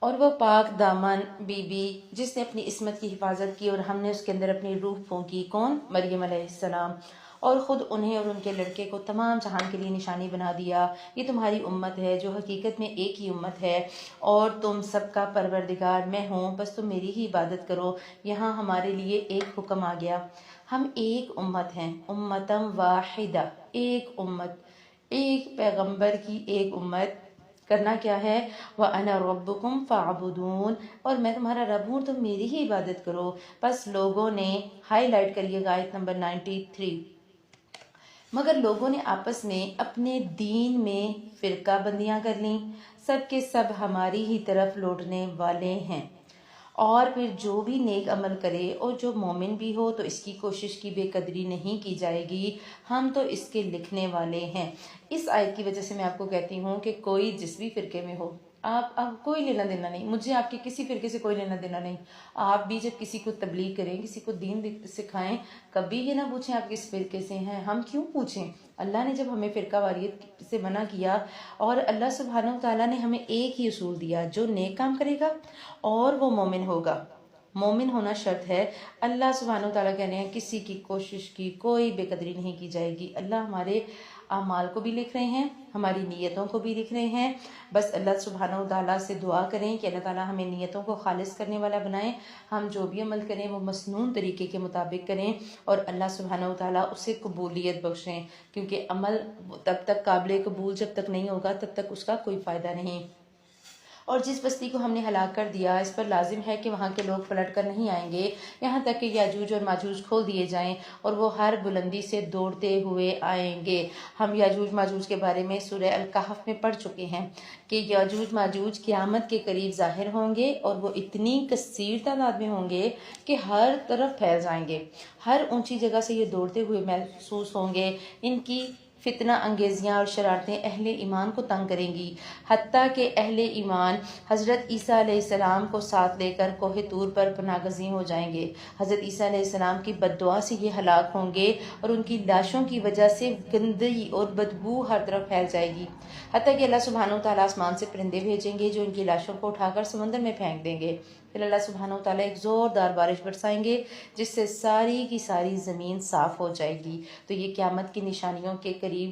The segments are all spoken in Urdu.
اور وہ پاک دامن بی بی جس نے اپنی عصمت کی حفاظت کی اور ہم نے اس کے اندر اپنی روح پھونکی، کون؟ مریم علیہ السلام، اور خود انہیں اور ان کے لڑکے کو تمام جہان کے لیے نشانی بنا دیا۔ یہ تمہاری امت ہے جو حقیقت میں ایک ہی امت ہے، اور تم سب کا پروردگار میں ہوں، بس تم میری ہی عبادت کرو۔ یہاں ہمارے لیے ایک حکم آ گیا، ہم ایک امت ہیں، امتم واحدہ، ایک امت، ایک پیغمبر کی ایک امت۔ کرنا کیا ہے؟ وَأَنَا رَبُّكُمْ فَاعْبُدُونِ، اور میں تمہارا رب ہوں، تم میری ہی عبادت کرو۔ بس لوگوں نے ہائی لائٹ کریے گا آیت نمبر 93، مگر لوگوں نے آپس میں اپنے دین میں فرقہ بندیاں کر لیں، سب کے سب ہماری ہی طرف لوٹنے والے ہیں۔ اور پھر جو بھی نیک عمل کرے اور جو مومن بھی ہو تو اس کی کوشش کی بے قدری نہیں کی جائے گی، ہم تو اس کے لکھنے والے ہیں۔ اس آیت کی وجہ سے میں آپ کو کہتی ہوں کہ کوئی جس بھی فرقے میں ہو، آپ کوئی لینا دینا نہیں، مجھے آپ کے کسی فرقے سے کوئی لینا دینا نہیں۔ آپ بھی جب کسی کو تبلیغ کریں، کسی کو دین سکھائیں، کبھی یہ نہ پوچھیں آپ کس فرقے سے ہیں۔ ہم کیوں پوچھیں؟ اللہ نے جب ہمیں فرقہ واریت سے منع کیا، اور اللہ سبحانہ و تعالیٰ نے ہمیں ایک ہی اصول دیا، جو نیک کام کرے گا اور وہ مومن ہوگا، مومن ہونا شرط ہے۔ اللہ سبحانہ و تعالیٰ کہنے ہیں کسی کی کوشش کی کوئی بے قدری نہیں کی جائے گی۔ اللہ ہمارے اعمال کو بھی لکھ رہے ہیں، ہماری نیتوں کو بھی لکھ رہے ہیں۔ بس اللہ سبحانہ و تعالیٰ سے دعا کریں کہ اللہ تعالیٰ ہمیں نیتوں کو خالص کرنے والا بنائیں، ہم جو بھی عمل کریں وہ مسنون طریقے کے مطابق کریں، اور اللہ سبحانہ و تعالیٰ اسے قبولیت بخشیں، کیونکہ عمل تب تک قابل قبول جب تک نہیں ہوگا تب تک اس کا کوئی فائدہ نہیں۔ اور جس بستی کو ہم نے ہلاک کر دیا، اس پر لازم ہے کہ وہاں کے لوگ پلٹ کر نہیں آئیں گے، یہاں تک کہ یاجوج اور ماجوج کھول دیے جائیں، اور وہ ہر بلندی سے دوڑتے ہوئے آئیں گے۔ ہم یاجوج ماجوج کے بارے میں سورہ الکہف میں پڑھ چکے ہیں کہ یاجوج ماجوج قیامت کے قریب ظاہر ہوں گے، اور وہ اتنی کثیر تعداد میں ہوں گے کہ ہر طرف پھیل جائیں گے، ہر اونچی جگہ سے یہ دوڑتے ہوئے محسوس ہوں گے۔ ان کی فتنہ انگیزیاں اور شرارتیں اہل ایمان کو تنگ کریں گی، حتیٰ کہ اہل ایمان حضرت عیسیٰ علیہ السلام کو ساتھ لے کر کوہ طور پر پناہ گزین ہو جائیں گے۔ حضرت عیسیٰ علیہ السلام کی بد دعا سے یہ ہلاک ہوں گے، اور ان کی لاشوں کی وجہ سے گندگی اور بدبو ہر طرف پھیل جائے گی، حتیٰ کہ اللہ سبحانہ و تعالیٰ آسمان سے پرندے بھیجیں گے جو ان کی لاشوں کو اٹھا کر سمندر میں پھینک دیں گے۔ پھر اللہ سبحانہ و تعالیٰ ایک زوردار بارش برسائیں گے جس سے ساری کی ساری زمین صاف ہو جائے گی۔ تو یہ قیامت کی نشانیوں کے قریب،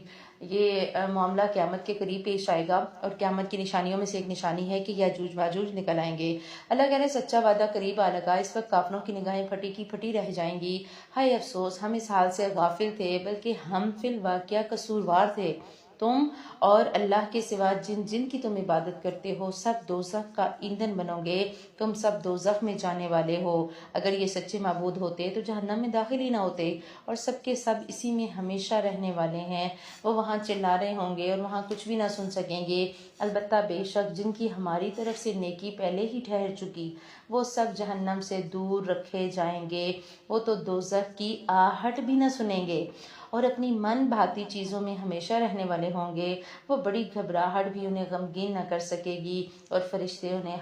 یہ معاملہ قیامت کے قریب پیش آئے گا، اور قیامت کی نشانیوں میں سے ایک نشانی ہے کہ یاجوج ماجوج نکل آئیں گے۔ اللہ کہہ رہے سچا وعدہ قریب آ لگا، اس وقت کافروں کی نگاہیں پھٹی کی پھٹی رہ جائیں گی۔ ہائے افسوس، ہم اس حال سے غافل تھے، بلکہ ہم فی الواقعہ قصوروار تھے۔ تم اور اللہ کے سوا جن جن کی تم عبادت کرتے ہو سب دوزخ کا ایندھن بنو گے، تم سب دوزخ میں جانے والے ہو۔ اگر یہ سچے معبود ہوتے تو جہنم میں داخل ہی نہ ہوتے، اور سب کے سب اسی میں ہمیشہ رہنے والے ہیں۔ وہ وہاں چلا رہے ہوں گے اور وہاں کچھ بھی نہ سن سکیں گے، البتہ بے شک جن کی ہماری طرف سے نیکی پہلے ہی ٹھہر چکی، وہ سب جہنم سے دور رکھے جائیں گے، وہ تو دوزخ کی آہٹ بھی نہ سنیں گے، اور اپنی من بھاتی چیزوں میں ہمیشہ رہنے والے ہوں گے۔ وہ بڑی گھبراہٹ بھی انہیں غمگین نہ کر سکے گی، اور فرشتے انہیں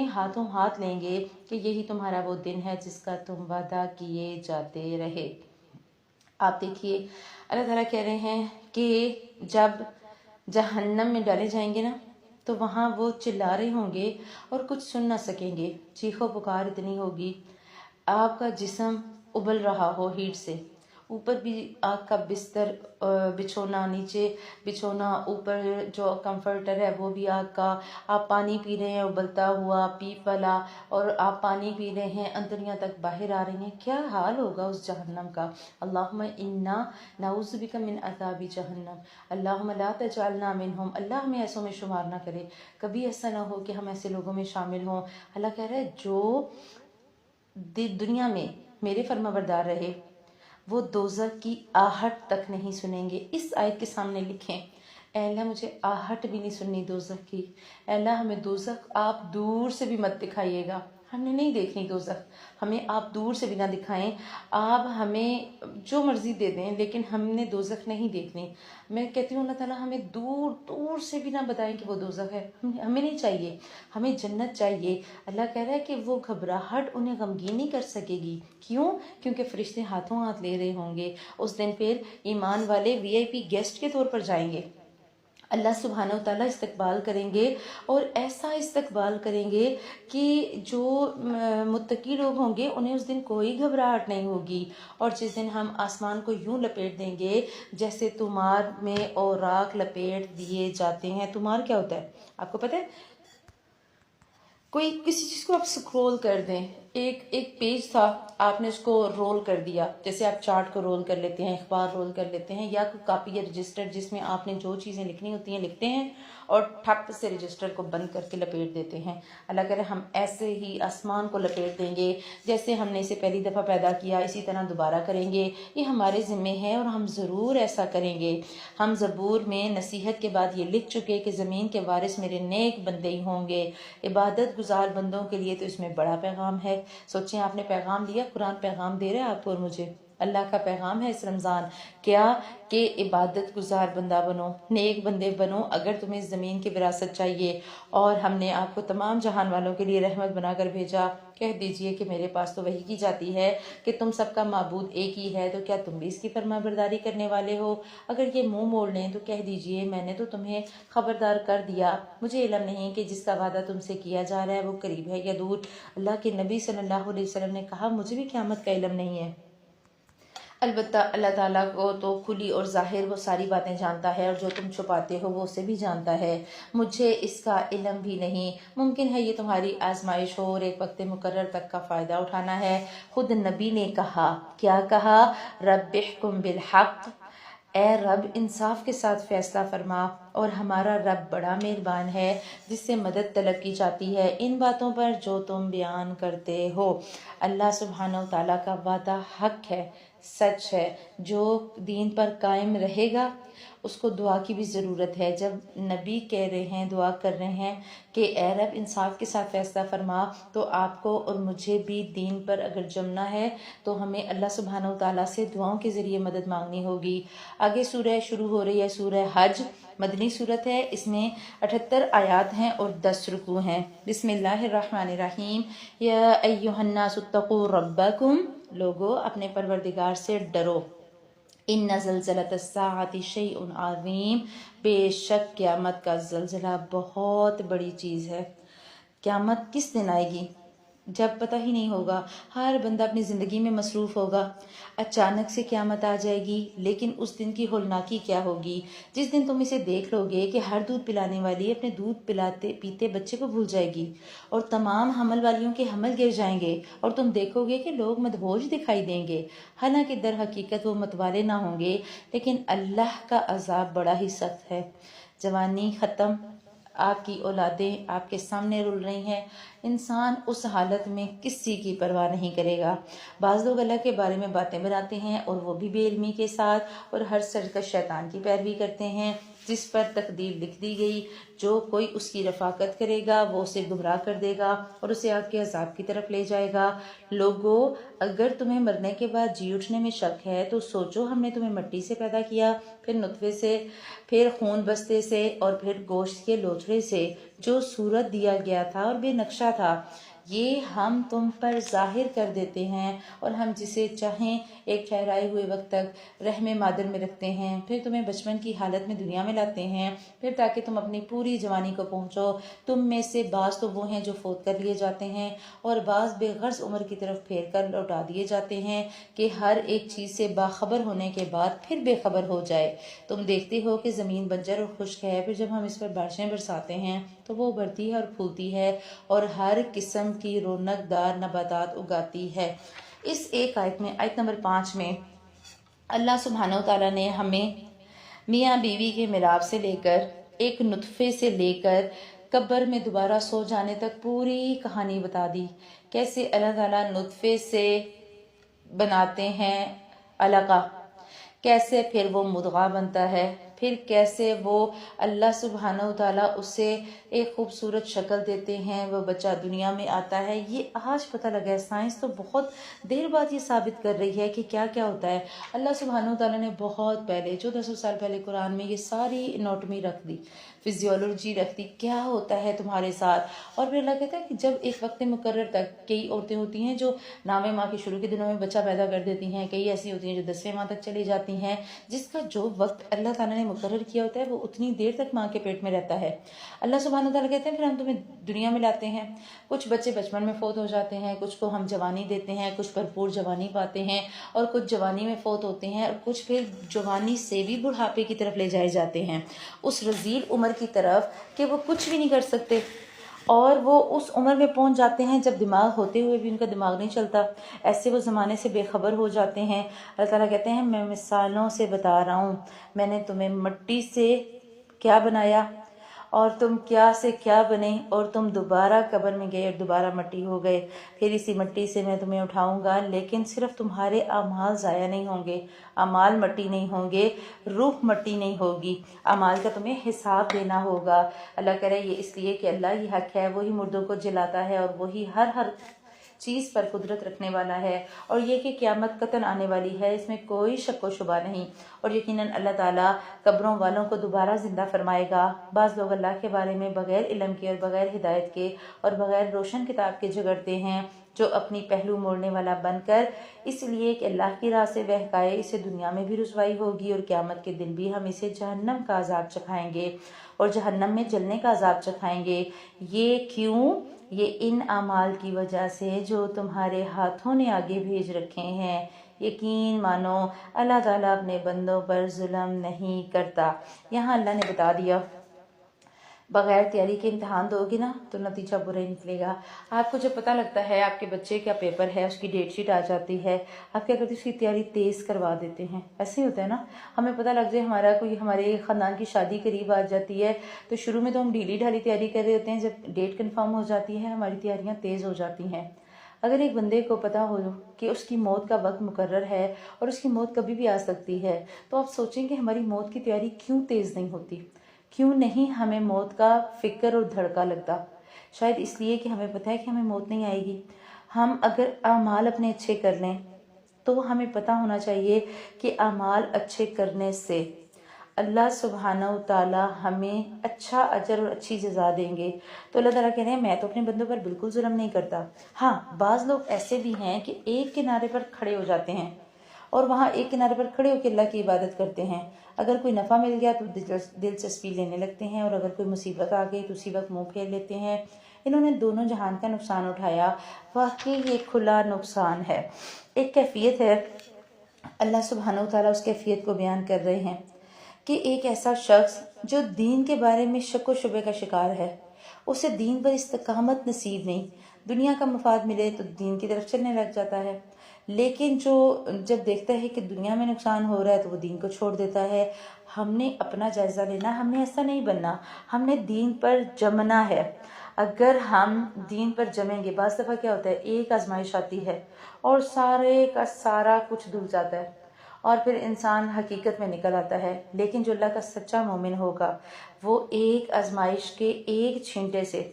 ہاتھوں ہاتھ لیں گے کہ یہی تمہارا وہ دن ہے جس کا تم وعدہ کیے جاتے رہے۔ آپ دیکھیے اللہ تعالیٰ کہہ رہے ہیں کہ جب جہنم میں ڈالے جائیں گے نا تو وہاں وہ چلا رہے ہوں گے اور کچھ سن نہ سکیں گے، چیخو پکار اتنی ہوگی، آپ کا جسم ابل رہا ہو ہیٹ سے، اوپر بھی آگ کا بستر بچھونا، نیچے بچھونا، اوپر جو کمفرٹر ہے وہ بھی آگ کا، آپ پانی پی رہے ہیں ابلتا ہوا پیپ والا، اور آپ پانی پی رہے ہیں اندریاں تک باہر آ رہی ہیں، کیا حال ہوگا اس جہنم کا۔ اللہم انا نعوذ بک من عذاب جہنم، اللہم لا تجعلنا منہم، اللہ ہمیں ایسوں میں شمار نہ کرے، کبھی ایسا نہ ہو کہ ہم ایسے لوگوں میں شامل ہوں۔ اللہ کہہ رہا ہے جو دنیا میں میرے فرما بردار رہے وہ دوزخ کی آہٹ تک نہیں سنیں گے۔ اس آیت کے سامنے لکھیں، اے اللہ مجھے آہٹ بھی نہیں سننی دوزخ کی، اے اللہ ہمیں دوزخ آپ دور سے بھی مت دکھائیے گا، ہم نے نہیں دیکھنی دوزخ، ہمیں آپ دور سے بھی نہ دکھائیں، آپ ہمیں جو مرضی دے دیں لیکن ہم نے دوزخ نہیں دیکھنی۔ میں کہتی ہوں اللہ تعالیٰ ہمیں دور دور سے بھی نہ بتائیں کہ وہ دوزخ ہے، ہمیں نہیں چاہیے، ہمیں جنت چاہیے۔ اللہ کہہ رہا ہے کہ وہ گھبراہٹ انہیں غمگین نہیں کر سکے گی، کیوں؟ کیونکہ فرشتے ہاتھوں ہاتھ لے رہے ہوں گے۔ اس دن پھر ایمان والے VIP گیسٹ کے طور پر جائیں گے، اللہ سبحانہ و تعالیٰ استقبال کریں گے، اور ایسا استقبال کریں گے کہ جو متقی لوگ ہوں گے انہیں اس دن کوئی گھبراہٹ نہیں ہوگی۔ اور جس دن ہم آسمان کو یوں لپیٹ دیں گے جیسے تمار میں اوراق لپیٹ دیے جاتے ہیں۔ تمار کیا ہوتا ہے آپ کو پتہ ہے؟ کوئی کسی چیز کو آپ سکرول کر دیں، ایک پیج تھا، آپ نے اس کو رول کر دیا، جیسے آپ چارٹ کو رول کر لیتے ہیں، اخبار رول کر لیتے ہیں، یا کوئی کاپی یا رجسٹر جس میں آپ نے جو چیزیں لکھنی ہوتی ہیں لکھتے ہیں اور ٹھپ سے رجسٹر کو بند کر کے لپیٹ دیتے ہیں۔ اللہ کرے ہم ایسے ہی آسمان کو لپیٹ دیں گے، جیسے ہم نے اسے پہلی دفعہ پیدا کیا اسی طرح دوبارہ کریں گے۔ یہ ہمارے ذمے ہے اور ہم ضرور ایسا کریں گے۔ ہم زبور میں نصیحت کے بعد یہ لکھ چکے کہ زمین کے وارث میرے نیک بندے ہی ہوں گے۔ عبادت گزار بندوں کے لیے تو اس میں بڑا پیغام ہے۔ سوچیں آپ نے پیغام لیا، قرآن پیغام دے رہا ہے آپ کو اور مجھے، اللہ کا پیغام ہے اس رمضان کیا کہ عبادت گزار بندہ بنو، نیک بندے بنو اگر تمہیں زمین کی وراثت چاہیے۔ اور ہم نے آپ کو تمام جہان والوں کے لیے رحمت بنا کر بھیجا۔ کہہ دیجئے کہ میرے پاس تو وحی کی جاتی ہے کہ تم سب کا معبود ایک ہی ہے، تو کیا تم بھی اس کی فرما برداری کرنے والے ہو؟ اگر یہ منہ موڑ لیں تو کہہ دیجئے میں نے تو تمہیں خبردار کر دیا، مجھے علم نہیں کہ جس کا وعدہ تم سے کیا جا رہا ہے وہ قریب ہے یا دور۔ اللہ کے نبی صلی اللہ علیہ وسلم نے کہا مجھے بھی قیامت کا علم نہیں ہے۔ البتہ اللہ تعالیٰ کو تو کھلی اور ظاہر وہ ساری باتیں جانتا ہے، اور جو تم چھپاتے ہو وہ اسے بھی جانتا ہے۔ مجھے اس کا علم بھی نہیں۔ ممکن ہے یہ تمہاری آزمائش ہو اور ایک وقت مقرر تک کا فائدہ اٹھانا ہے۔ خود نبی نے کہا، کیا کہا؟ رب احکم بالحق، اے رب انصاف کے ساتھ فیصلہ فرما، اور ہمارا رب بڑا مہربان ہے جس سے مدد طلب کی جاتی ہے ان باتوں پر جو تم بیان کرتے ہو۔ اللہ سبحانہ و تعالیٰ کا وعدہ حق ہے، سچ ہے۔ جو دین پر قائم رہے گا اس کو دعا کی بھی ضرورت ہے۔ جب نبی کہہ رہے ہیں، دعا کر رہے ہیں کہ اے رب انصاف کے ساتھ فیصلہ فرما، تو آپ کو اور مجھے بھی دین پر اگر جمنا ہے تو ہمیں اللہ سبحانہ و تعالیٰ سے دعاؤں کے ذریعے مدد مانگنی ہوگی۔ آگے سورہ شروع ہو رہی ہے، سورہ حج، مدنی صورت ہے، اس میں 78 آیات ہیں اور 10 رکوع ہیں۔ بسم اللہ الرحمن الرحیم۔ یا ایہا الناس اتقوا ربکم، لوگو اپنے پروردگار سے ڈرو۔ ان زلزلۃ الساعۃ شیء عظیم، بے شک قیامت کا زلزلہ بہت بڑی چیز ہے۔ قیامت کس دن آئے گی؟ جب پتہ ہی نہیں ہوگا، ہر بندہ اپنی زندگی میں مصروف ہوگا، اچانک سے قیامت آ جائے گی۔ لیکن اس دن کی ہولناکی کیا ہوگی؟ جس دن تم اسے دیکھ لو گے کہ ہر دودھ پلانے والی اپنے دودھ پلاتے پیتے بچے کو بھول جائے گی، اور تمام حمل والیوں کے حمل گر جائیں گے، اور تم دیکھو گے کہ لوگ مدہوش دکھائی دیں گے، حالانکہ در حقیقت وہ متوالے نہ ہوں گے۔ لیکن اللہ کا عذاب بڑا ہی سخت ہے۔ جوانی ختم، آپ کی اولادیں آپ کے سامنے رول رہی ہیں، انسان اس حالت میں کسی کی پرواہ نہیں کرے گا۔ بعض لوگ اللہ کے بارے میں باتیں بناتے ہیں اور وہ بھی بے علمی کے ساتھ، اور ہر سرکش شیطان کی پیروی کرتے ہیں جس پر تقدیر لکھ دی گئی۔ جو کوئی اس کی رفاقت کرے گا وہ اسے گمراہ کر دے گا اور اسے آگ کے عذاب کی طرف لے جائے گا۔ لوگو اگر تمہیں مرنے کے بعد جی اٹھنے میں شک ہے تو سوچو، ہم نے تمہیں مٹی سے پیدا کیا، پھر نطفے سے، پھر خون بستے سے، اور پھر گوشت کے لوتھڑے سے، جو صورت دیا گیا تھا اور بے نقشہ تھا، یہ ہم تم پر ظاہر کر دیتے ہیں، اور ہم جسے چاہیں ایک ٹھہرائے ہوئے وقت تک رحم مادر میں رکھتے ہیں، پھر تمہیں بچپن کی حالت میں دنیا میں لاتے ہیں، پھر تاکہ تم اپنی پوری جوانی کو پہنچو۔ تم میں سے بعض تو وہ ہیں جو فوت کر لیے جاتے ہیں، اور بعض بے غرض عمر کی طرف پھیر کر لوٹا دیے جاتے ہیں کہ ہر ایک چیز سے باخبر ہونے کے بعد پھر بے خبر ہو جائے۔ تم دیکھتے ہو کہ زمین بنجر اور خشک ہے، پھر جب ہم اس پر بارشیں برساتے ہیں تو وہ ابھرتی ہے اور پھولتی ہے اور ہر قسم کی رونق دار نباتات اگاتی ہے۔ اس ایک آیت میں، آیت نمبر 5 میں، اللہ سبحانہ و تعالیٰ نے ہمیں میاں بیوی کے ملاپ سے لے کر، ایک نطفے سے لے کر قبر میں دوبارہ سو جانے تک پوری کہانی بتا دی۔ کیسے اللہ تعالیٰ نطفے سے بناتے ہیں علقہ، کیسے پھر وہ مضغہ بنتا ہے، پھر کیسے وہ اللہ سبحانہ و تعالیٰ اسے ایک خوبصورت شکل دیتے ہیں، وہ بچہ دنیا میں آتا ہے۔ یہ آج پتہ لگا ہے، سائنس تو بہت دیر بعد یہ ثابت کر رہی ہے کہ کیا کیا ہوتا ہے۔ اللہ سبحانہ و تعالیٰ نے بہت پہلے، 1400 سال پہلے قرآن میں یہ ساری اناٹمی رکھ دی، فزیولوجی رکھتی، کیا ہوتا ہے تمہارے ساتھ. اور پھر اللہ کہتا ہے کہ جب ایک وقت مقرر تک کئی عورتیں ہوتی ہیں جو 9ویں ماہ کے شروع کے دنوں میں بچہ پیدا کر دیتی ہیں، کئی ایسی ہوتی ہیں جو 10ویں ماہ تک چلی جاتی ہیں، جس کا جو وقت اللہ تعالیٰ نے مقرر کیا ہوتا ہے وہ اتنی دیر تک ماں کے پیٹ میں رہتا ہے. اللہ سبحانہ تعالیٰ کہتے ہیں پھر ہم تمہیں دنیا میں لاتے ہیں. کچھ بچے بچپن میں فوت ہو جاتے ہیں، کچھ کو ہم جوانی دیتے ہیں، کچھ بھرپور جوانی پاتے ہیں، اور کچھ جوانی میں فوت ہوتے ہیں، اور کچھ پھر جوانی سے بھی بڑھاپے کی طرف لے جائے جاتے ہیں، اس رذیل عمر کی طرف کہ وہ کچھ بھی نہیں کر سکتے. اور وہ اس عمر میں پہنچ جاتے ہیں جب دماغ ہوتے ہوئے بھی ان کا دماغ نہیں چلتا. ایسے وہ زمانے سے بے خبر ہو جاتے ہیں. اللہ تعالیٰ کہتے ہیں میں مثالوں سے بتا رہا ہوں، میں نے تمہیں مٹی سے کیا بنایا اور تم کیا سے کیا بنے، اور تم دوبارہ قبر میں گئے اور دوبارہ مٹی ہو گئے. پھر اسی مٹی سے میں تمہیں اٹھاؤں گا، لیکن صرف تمہارے اعمال ضائع نہیں ہوں گے، اعمال مٹی نہیں ہوں گے، روح مٹی نہیں ہوگی، اعمال کا تمہیں حساب دینا ہوگا. اللہ کہہ رہا ہے یہ اس لیے کہ اللہ ہی حق ہے، وہی مردوں کو جلاتا ہے اور وہی ہر چیز پر قدرت رکھنے والا ہے، اور یہ کہ قیامت قطعاً آنے والی ہے، اس میں کوئی شک و شبہ نہیں. اور یقیناً اللہ تعالیٰ قبروں والوں کو دوبارہ زندہ فرمائے گا. بعض لوگ اللہ کے بارے میں بغیر علم کے اور بغیر ہدایت کے اور بغیر روشن کتاب کے جھگڑتے ہیں، جو اپنی پہلو موڑنے والا بن کر اس لیے کہ اللہ کی راہ سے بہکائے، اسے دنیا میں بھی رسوائی ہوگی اور قیامت کے دن بھی ہم اسے جہنم کا عذاب چکھائیں گے اور جہنم میں جلنے کا عذاب چکھائیں گے. یہ کیوں؟ یہ ان اعمال کی وجہ سے جو تمہارے ہاتھوں نے آگے بھیج رکھے ہیں. یقین مانو اللہ تعالیٰ اپنے بندوں پر ظلم نہیں کرتا. یہاں اللہ نے بتا دیا بغیر تیاری کے امتحان دو گے نا تو نتیجہ برا ہی نکلے گا. آپ کو جب پتہ لگتا ہے آپ کے بچے کا پیپر ہے، اس کی ڈیٹ شیٹ آ جاتی ہے، آپ کیا کرتے ہیں؟ اس کی تیاری تیز کروا دیتے ہیں. ایسے ہی ہوتا ہے نا. ہمیں پتہ لگ جائے ہمارے خاندان کی شادی قریب آ جاتی ہے تو شروع میں تو ہم ڈھیلی ڈھالی تیاری کر رہے ہوتے ہیں، جب ڈیٹ کنفرم ہو جاتی ہے ہماری تیاریاں تیز ہو جاتی ہیں. اگر ایک بندے کو پتہ ہو کہ اس کی موت کا وقت مقرر ہے اور اس کی موت کبھی بھی آ سکتی ہے، تو آپ سوچیں کہ ہماری موت کی تیاری کیوں تیز نہیں ہوتی؟ کیوں نہیں ہمیں موت کا فکر اور دھڑکا لگتا؟ شاید اس لیے کہ ہمیں پتہ ہے کہ ہمیں موت نہیں آئے گی. ہم اگر اعمال اپنے اچھے کر لیں تو ہمیں پتہ ہونا چاہیے کہ اعمال اچھے کرنے سے اللہ سبحانہ و تعالی ہمیں اچھا اجر اور اچھی جزا دیں گے. تو اللہ تعالیٰ کہہ رہے ہیں میں تو اپنے بندوں پر بالکل ظلم نہیں کرتا. ہاں بعض لوگ ایسے بھی ہیں کہ ایک کنارے پر کھڑے ہو جاتے ہیں اور وہاں ایک کنارے پر کھڑے ہو کے اللہ کی عبادت کرتے ہیں. اگر کوئی نفع مل گیا تو دلچسپی لینے لگتے ہیں، اور اگر کوئی مصیبت آ گئی تو اسی وقت منہ پھیر لیتے ہیں. انہوں نے دونوں جہان کا نقصان اٹھایا. واقعی یہ کھلا نقصان ہے. ایک کیفیت ہے، اللہ سبحانہ وتعالیٰ اس کیفیت کو بیان کر رہے ہیں کہ ایک ایسا شخص جو دین کے بارے میں شک و شبے کا شکار ہے، اسے دین پر استقامت نصیب نہیں. دنیا کا مفاد ملے تو دین کی طرف چلنے لگ جاتا ہے، لیکن جو جب دیکھتا ہے کہ دنیا میں نقصان ہو رہا ہے تو وہ دین کو چھوڑ دیتا ہے. ہم نے اپنا جائزہ لینا، ہم نے ایسا نہیں بننا، ہم نے دین پر جمنا ہے. اگر ہم دین پر جمیں گے، بعض دفعہ کیا ہوتا ہے ایک آزمائش آتی ہے اور سارے کا سارا کچھ دھل جاتا ہے اور پھر انسان حقیقت میں نکل آتا ہے. لیکن جو اللہ کا سچا مومن ہوگا وہ ایک آزمائش کے ایک چھینٹے سے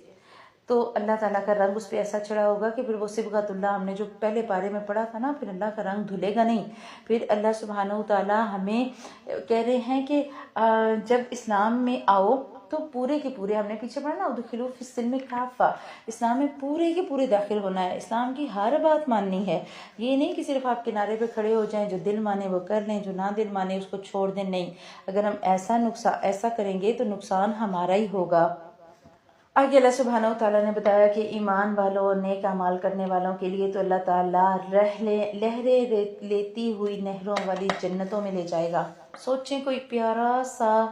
تو اللہ تعالیٰ کا رنگ اس پہ ایسا چڑھا ہوگا کہ پھر وہ صبغۃ اللہ ہم نے جو پہلے پارے میں پڑھا تھا نا، پھر اللہ کا رنگ دھلے گا نہیں. پھر اللہ سبحانہ وتعالیٰ ہمیں کہہ رہے ہیں کہ جب اسلام میں آؤ تو پورے کے پورے، ہم نے پیچھے پڑھا نا ادخلوا فی السلم کافہ، اسلام میں پورے کے پورے داخل ہونا ہے. اسلام کی ہر بات ماننی ہے. یہ نہیں کہ صرف آپ کنارے پہ کھڑے ہو جائیں، جو دل مانے وہ کر لیں، جو نہ دل مانے اس کو چھوڑ دیں. نہیں، اگر ہم ایسا کریں گے تو نقصان ہمارا ہی ہوگا. آگے اللہ سبحانہ وتعالیٰ نے بتایا کہ ایمان والوں اور نیک اعمال کرنے والوں کے لیے تو اللہ تعالیٰ لہریں لیتی ہوئی نہروں والی جنتوں میں لے جائے گا. سوچیں کوئی پیارا سا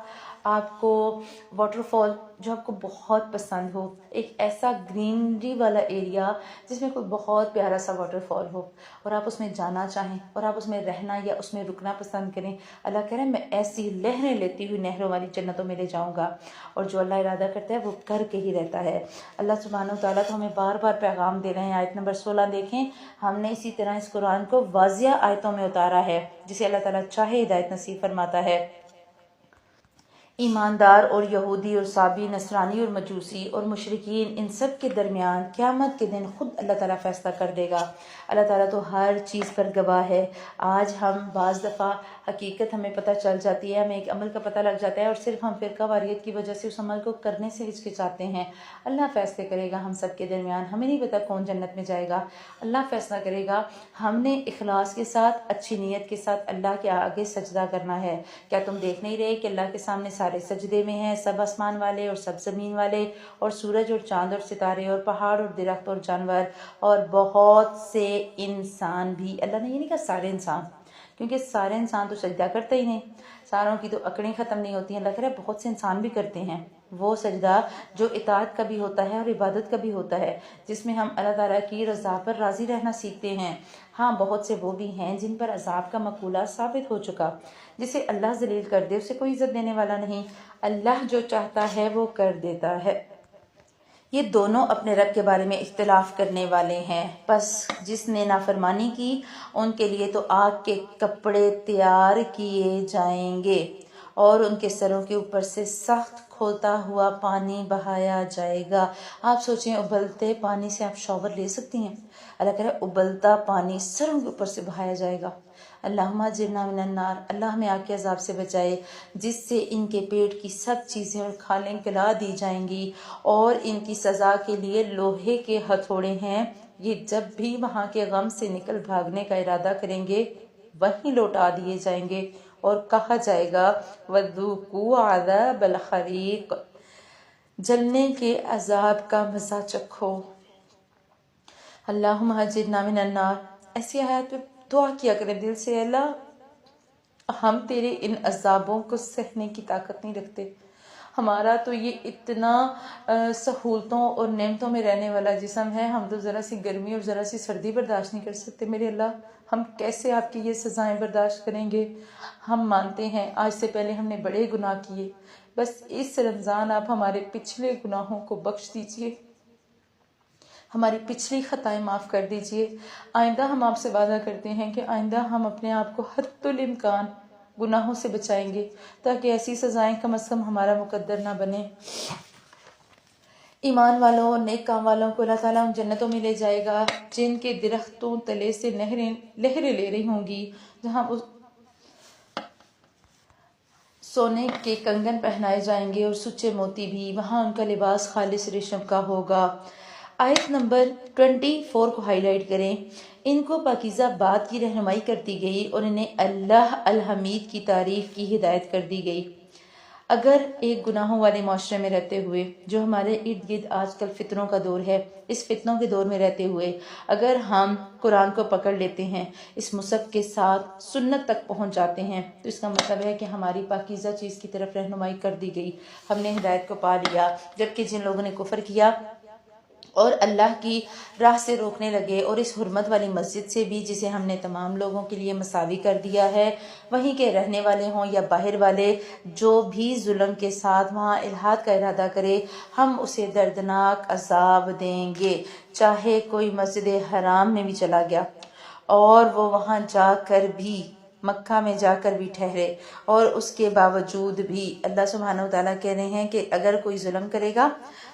آپ کو واٹر فال جو آپ کو بہت پسند ہو، ایک ایسا گرینری والا ایریا جس میں کوئی بہت پیارا سا واٹر فال ہو اور آپ اس میں جانا چاہیں اور آپ اس میں رہنا یا اس میں رکنا پسند کریں. اللہ کہہ رہے ہیں میں ایسی لہریں لیتی ہوئی نہروں والی جنتوں میں لے جاؤں گا. اور جو اللہ ارادہ کرتا ہے وہ کر کے ہی رہتا ہے. اللہ سبحانہ وتعالیٰ تو ہمیں بار بار پیغام دے رہے ہیں. آیت نمبر 16 دیکھیں، ہم نے اسی طرح اس قرآن کو واضح آیتوں میں اتارا ہے، جسے اللہ تعالیٰ چاہے ہدایت نصیب فرماتا ہے. ایماندار اور یہودی اور صابی، نصرانی اور مجوسی اور مشرکین، ان سب کے درمیان قیامت کے دن خود اللہ تعالیٰ فیصلہ کر دے گا۔ اللہ تعالیٰ تو ہر چیز پر گواہ ہے۔ آج ہم بعض دفعہ حقیقت ہمیں پتہ چل جاتی ہے، ہمیں ایک عمل کا پتہ لگ جاتا ہے اور صرف ہم فرقہ واریت کی وجہ سے اس عمل کو کرنے سے ہچکچاتے ہیں۔ اللہ فیصلے کرے گا ہم سب کے درمیان، ہمیں نہیں پتہ کون جنت میں جائے گا، اللہ فیصلہ کرے گا۔ ہم نے اخلاص کے ساتھ، اچھی نیت کے ساتھ اللہ کے آگے سجدہ کرنا ہے۔ کیا تم دیکھ نہیں رہے کہ اللہ کے سامنے سارے سجدے میں ہیں، سب آسمان والے اور سب زمین والے، اور سورج اور چاند اور ستارے اور پہاڑ اور درخت اور جانور اور بہت سے انسان بھی۔ اللہ نے یہ نہیں کہا سارے انسان، کیونکہ سارے انسان تو سجدہ کرتے ہی نہیں، ساروں کی تو عقلیں ختم نہیں ہوتی ہیں۔ اللہ کہہ رہا ہے بہت سے انسان بھی کرتے ہیں وہ سجدہ جو اطاعت کا بھی ہوتا ہے اور عبادت کا بھی ہوتا ہے، جس میں ہم اللہ تعالیٰ کی رضا پر راضی رہنا سیکھتے ہیں۔ ہاں بہت سے وہ بھی ہیں جن پر عذاب کا مقولہ ثابت ہو چکا۔ جسے اللہ ذلیل کر دے اسے کوئی عزت دینے والا نہیں، اللہ جو چاہتا ہے وہ کر دیتا ہے۔ یہ دونوں اپنے رب کے بارے میں اختلاف کرنے والے ہیں، پس جس نے نافرمانی کی ان کے لیے تو آگ کے کپڑے تیار کیے جائیں گے اور ان کے سروں کے اوپر سے سخت کھولتا ہوا پانی بہایا جائے گا۔ آپ سوچیں ابلتے پانی سے آپ شاور لے سکتی ہیں؟ اللہ کہہ رہا ہے ابلتا پانی سروں کے اوپر سے بہایا جائے گا۔ اللہم اجرنا من النار، اللہ ہمیں آگ کے عذاب سے بچائے، جس سے ان کے پیٹ کی سب چیزیں اور کھالیں گلا دی جائیں گی، اور ان کی سزا کے لیے لوہے کے ہتھوڑے ہیں۔ یہ جب بھی وہاں کے غم سے نکل بھاگنے کا ارادہ کریں گے وہیں لوٹا دیے جائیں گے اور کہا جائے گا وَذُوقُوا عَذَابَ الْحَرِيقِ، جلنے کے عذاب کا مزہ چکھو۔ اللہم اجرنا من النار، ایسی آیات پہ دعا کیا کریں دل سے، اللہ ہم تیرے ان عذابوں کو سہنے کی طاقت نہیں رکھتے، ہمارا تو یہ اتنا سہولتوں اور نعمتوں میں رہنے والا جسم ہے، ہم تو ذرا سی گرمی اور ذرا سی سردی برداشت نہیں کر سکتے، میرے اللہ ہم کیسے آپ کی یہ سزائیں برداشت کریں گے؟ ہم مانتے ہیں آج سے پہلے ہم نے بڑے گناہ کیے، بس اس رمضان آپ ہمارے پچھلے گناہوں کو بخش دیجئے، ہماری پچھلی خطائیں معاف کر دیجئے۔ آئندہ ہم آپ سے وعدہ کرتے ہیں کہ آئندہ ہم اپنے آپ کو حد الامکان گناہوں سے بچائیں گے، تاکہ ایسی سزائیں کم از کم ہمارا مقدر نہ بنے۔ ایمان والوں اور نیک کام والوں کو اللہ تعالیٰ ان جنتوں میں لے جائے گا جن کے درختوں تلے سے لہریں لے رہی ہوں گی، جہاں سونے کے کنگن پہنائے جائیں گے اور سچے موتی بھی، وہاں ان کا لباس خالص ریشم کا ہوگا۔ آیت نمبر 24 کو ہائی لائٹ کریں۔ ان کو پاکیزہ بات کی رہنمائی کر دی گئی اور انہیں اللہ الحمید کی تعریف کی ہدایت کر دی گئی۔ اگر ایک گناہوں والے معاشرے میں رہتے ہوئے، جو ہمارے ارد گرد آج کل فتنوں کا دور ہے، اس فتنوں کے دور میں رہتے ہوئے اگر ہم قرآن کو پکڑ لیتے ہیں، اس مصحف کے ساتھ سنت تک پہنچ جاتے ہیں، تو اس کا مطلب ہے کہ ہماری پاکیزہ چیز کی طرف رہنمائی کر دی گئی، ہم نے ہدایت کو پا لیا۔ جبکہ جن لوگوں نے کفر کیا اور اللہ کی راہ سے روکنے لگے، اور اس حرمت والی مسجد سے بھی جسے ہم نے تمام لوگوں کے لیے مساوی کر دیا ہے، وہیں کے رہنے والے ہوں یا باہر والے، جو بھی ظلم کے ساتھ وہاں الحاد کا ارادہ کرے، ہم اسے دردناک عذاب دیں گے۔ چاہے کوئی مسجد حرام میں بھی چلا گیا اور وہ وہاں جا کر بھی، مکہ میں جا کر بھی ٹھہرے، اور اس کے باوجود بھی اللہ سبحانہ وتعالیٰ کہہ رہے ہیں کہ اگر کوئی ظلم کرے گا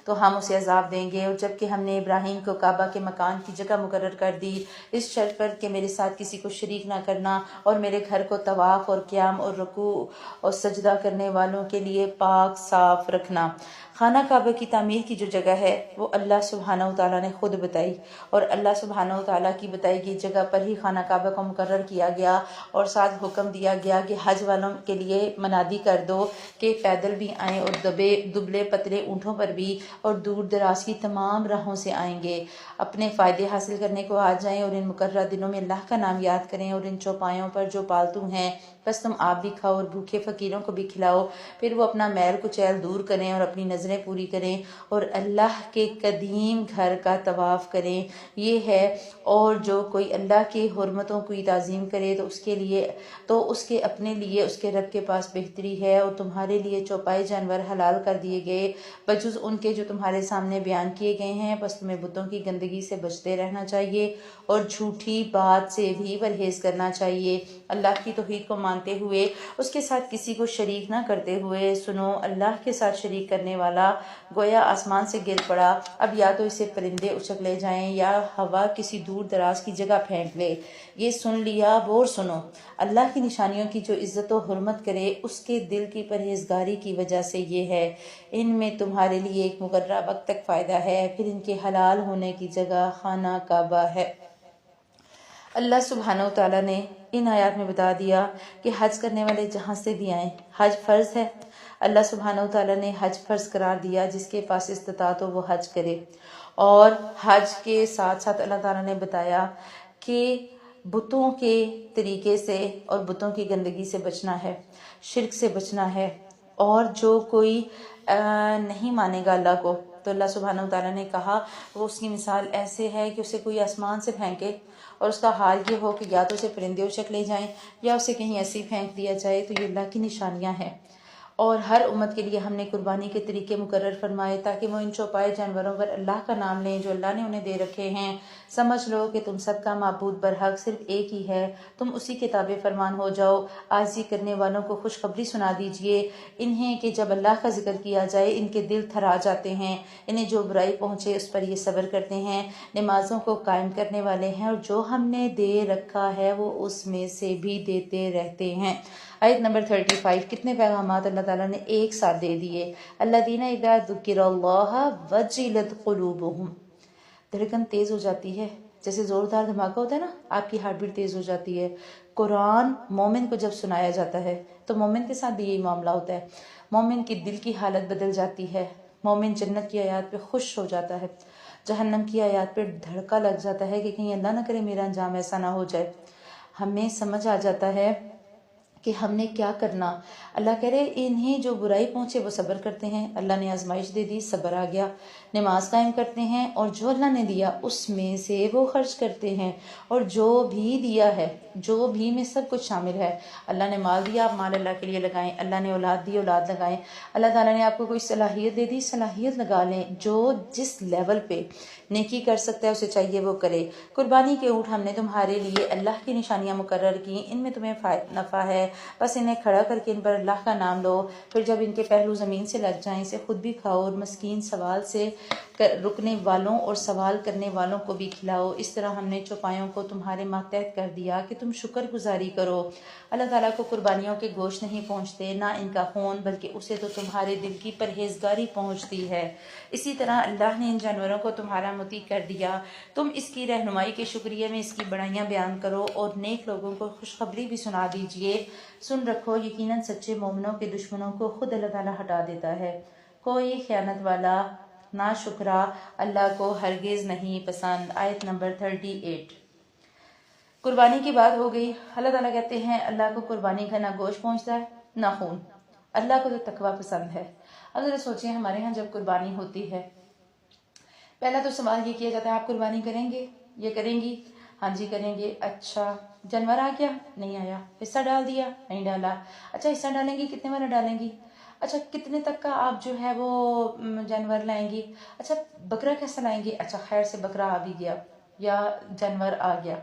تو ہم اسے عذاب دیں گے۔ اور جبکہ ہم نے ابراہیم کو کعبہ کے مکان کی جگہ مقرر کر دی، اس شرط پر کہ میرے ساتھ کسی کو شریک نہ کرنا، اور میرے گھر کو طواف اور قیام اور رکوع اور سجدہ کرنے والوں کے لیے پاک صاف رکھنا۔ خانہ کعبہ کی تعمیر کی جو جگہ ہے وہ اللہ سبحانہ وتعالیٰ نے خود بتائی، اور اللہ سبحانہ وتعالیٰ کی بتائی گئی جگہ پر ہی خانہ کعبہ کو مقرر کیا گیا، اور ساتھ حکم دیا گیا کہ حج والوں کے لیے منادی کر دو کہ پیدل بھی آئیں اور دبلے پتلے اونٹوں پر بھی، اور دور دراز کی تمام راہوں سے آئیں گے، اپنے فائدے حاصل کرنے کو آ جائیں، اور ان مقررہ دنوں میں اللہ کا نام یاد کریں، اور ان چوپایوں پر جو پالتو ہیں بس تم آپ بھی کھاؤ اور بھوکے فقیروں کو بھی کھلاؤ، پھر وہ اپنا میل کچیل دور کریں اور اپنی نظریں پوری کریں اور اللہ کے قدیم گھر کا طواف کریں۔ یہ ہے، اور جو کوئی اللہ کی حرمتوں کی تعظیم کرے تو اس کے اپنے لیے اس کے رب کے پاس بہتری ہے، اور تمہارے لیے چوپائے جانور حلال کر دیے گئے بجز ان کے جو تمہارے سامنے بیان کیے گئے ہیں، بس تمہیں بتوں کی گندگی سے بچتے رہنا چاہیے اور جھوٹی بات سے بھی پرہیز کرنا چاہیے۔ اللہ کی توحید کو مانتے ہوئے، اس کے ساتھ کسی کو شریک نہ کرتے ہوئے۔ سنو، اللہ کے ساتھ شریک کرنے والا گویا آسمان سے گر پڑا، اب یا تو اسے پرندے اچک لے جائیں یا ہوا کسی دور دراز کی جگہ پھینک لے۔ یہ سن لیا، اب اور سنو، اللہ کی نشانیوں کی جو عزت و حرمت کرے اس کے دل کی پرہیزگاری کی وجہ سے یہ ہے، ان میں تمہارے لیے ایک مقررہ وقت تک فائدہ ہے، پھر ان کے حلال ہونے کی جگہ خانہ کعبہ ہے۔ اللہ سبحانہ وتعالیٰ نے ان آیات میں بتا دیا کہ حج کرنے والے جہاں سے بھی آئیں، حج فرض ہے۔ اللہ سبحانہ وتعالیٰ نے حج فرض قرار دیا، جس کے پاس استطاعت ہو وہ حج کرے، اور حج کے ساتھ ساتھ اللہ تعالیٰ نے بتایا کہ بتوں کے طریقے سے اور بتوں کی گندگی سے بچنا ہے، شرک سے بچنا ہے، اور جو کوئی نہیں مانے گا اللہ کو تو اللہ سبحانہ وتعالیٰ نے کہا وہ اس کی مثال ایسے ہے کہ اسے کوئی آسمان سے پھینکے اور اس کا حال یہ ہو کہ یا تو اسے پرندے اچک لے جائیں یا اسے کہیں ایسے ہی پھینک دیا جائے، تو یہ اللہ کی نشانیاں ہیں۔ اور ہر امت کے لیے ہم نے قربانی کے طریقے مقرر فرمائے تاکہ وہ ان چوپائے جانوروں پر اللہ کا نام لیں جو اللہ نے انہیں دے رکھے ہیں۔ سمجھ لو کہ تم سب کا معبود برحق صرف ایک ہی ہے، تم اسی کے تابع فرمان ہو جاؤ۔ عاجزی کرنے والوں کو خوشخبری سنا دیجئے انہیں کہ جب اللہ کا ذکر کیا جائے ان کے دل تھرا جاتے ہیں، انہیں جو برائی پہنچے اس پر یہ صبر کرتے ہیں، نمازوں کو قائم کرنے والے ہیں، اور جو ہم نے دے رکھا ہے وہ اس میں سے بھی دیتے رہتے ہیں۔ آیت نمبر 35۔ کتنے پیغامات اللہ تعالیٰ نے ایک ساتھ دے دیے۔ الذین اذا ذکر اللہ وجلت قلوبہم، دھڑکن تیز ہو جاتی ہے، جیسے زوردار دھماکہ ہوتا ہے نا، آپ کی ہارٹ بیٹ تیز ہو جاتی ہے۔ قرآن مومن کو جب سنایا جاتا ہے تو مومن کے ساتھ بھی یہی معاملہ ہوتا ہے، مومن کی دل کی حالت بدل جاتی ہے، مومن جنت کی آیات پہ خوش ہو جاتا ہے، جہنم کی آیات پہ دھڑکا لگ جاتا ہے کہ کہیں اللہ نہ کرے میرا انجام ایسا نہ ہو جائے۔ ہمیں سمجھ آ جاتا ہے کہ ہم نے کیا کرنا۔ اللہ کہہ رہے انہیں جو برائی پہنچے وہ صبر کرتے ہیں، اللہ نے آزمائش دے دی، صبر آ گیا، نماز قائم کرتے ہیں، اور جو اللہ نے دیا اس میں سے وہ خرچ کرتے ہیں، اور جو بھی دیا ہے، جو بھی میں سب کچھ شامل ہے۔ اللہ نے مال دیا، آپ مال اللہ کے لیے لگائیں، اللہ نے اولاد دی، اولاد لگائیں، اللہ تعالیٰ نے آپ کو کوئی صلاحیت دے دی، صلاحیت لگا لیں، جو جس لیول پہ نیکی کر سکتا ہے اسے چاہیے وہ کرے۔ قربانی کے اونٹ ہم نے تمہارے لیے اللہ کی نشانیاں مقرر کی، ان میں تمہیں نفع ہے، بس انہیں کھڑا کر کے ان پر اللہ کا نام لو، پھر جب ان کے پہلو زمین سے لگ جائیں اسے خود بھی کھاؤ، اور مسکین سوال سے رکنے والوں اور سوال کرنے والوں کو بھی کھلاؤ۔ اس طرح ہم نے چوپایوں کو تمہارے ماتحت کر دیا کہ تم شکر گزاری کرو۔ اللہ تعالیٰ کو قربانیوں کے گوشت نہیں پہنچتے، نہ ان کا خون، بلکہ اسے تو تمہارے دل کی پرہیزگاری پہنچتی ہے۔ اسی طرح اللہ نے ان جانوروں کو تمہارا مطیع کر دیا، تم اس کی رہنمائی کے شکریہ میں اس کی بڑائیاں بیان کرو اور نیک لوگوں کو خوشخبری بھی سنا دیجئے۔ سن رکھو، یقیناً سچے مومنوں کے دشمنوں کو خود اللہ تعالیٰ ہٹا دیتا ہے، کوئی خیانت والا ناشکرا اللہ کو ہرگز نہیں پسند۔ آیت نمبر 38۔ قربانی کی بات ہو گئی۔ اللہ تعالیٰ کہتے ہیں اللہ کو قربانی کا نہ گوشت پہنچتا ہے نہ خون، اللہ کو تو تقویٰ پسند ہے۔ اب ذرا سوچیں، ہمارے ہاں جب قربانی ہوتی ہے پہلا تو سوال یہ کیا جاتا ہے آپ قربانی کریں گے، یہ کریں گی؟ ہاں جی کریں گے۔ اچھا جانور آ گیا؟ نہیں آیا۔ حصہ ڈال دیا؟ نہیں ڈالا۔ اچھا حصہ ڈالیں گی، کتنے والا ڈالیں گی؟ اچھا کتنے تک کا آپ جو ہے وہ جانور لائیں گی؟ اچھا بکرا کیسا لائیں گی؟ اچھا خیر سے بکرا آ بھی گیا یا جانور آ گیا،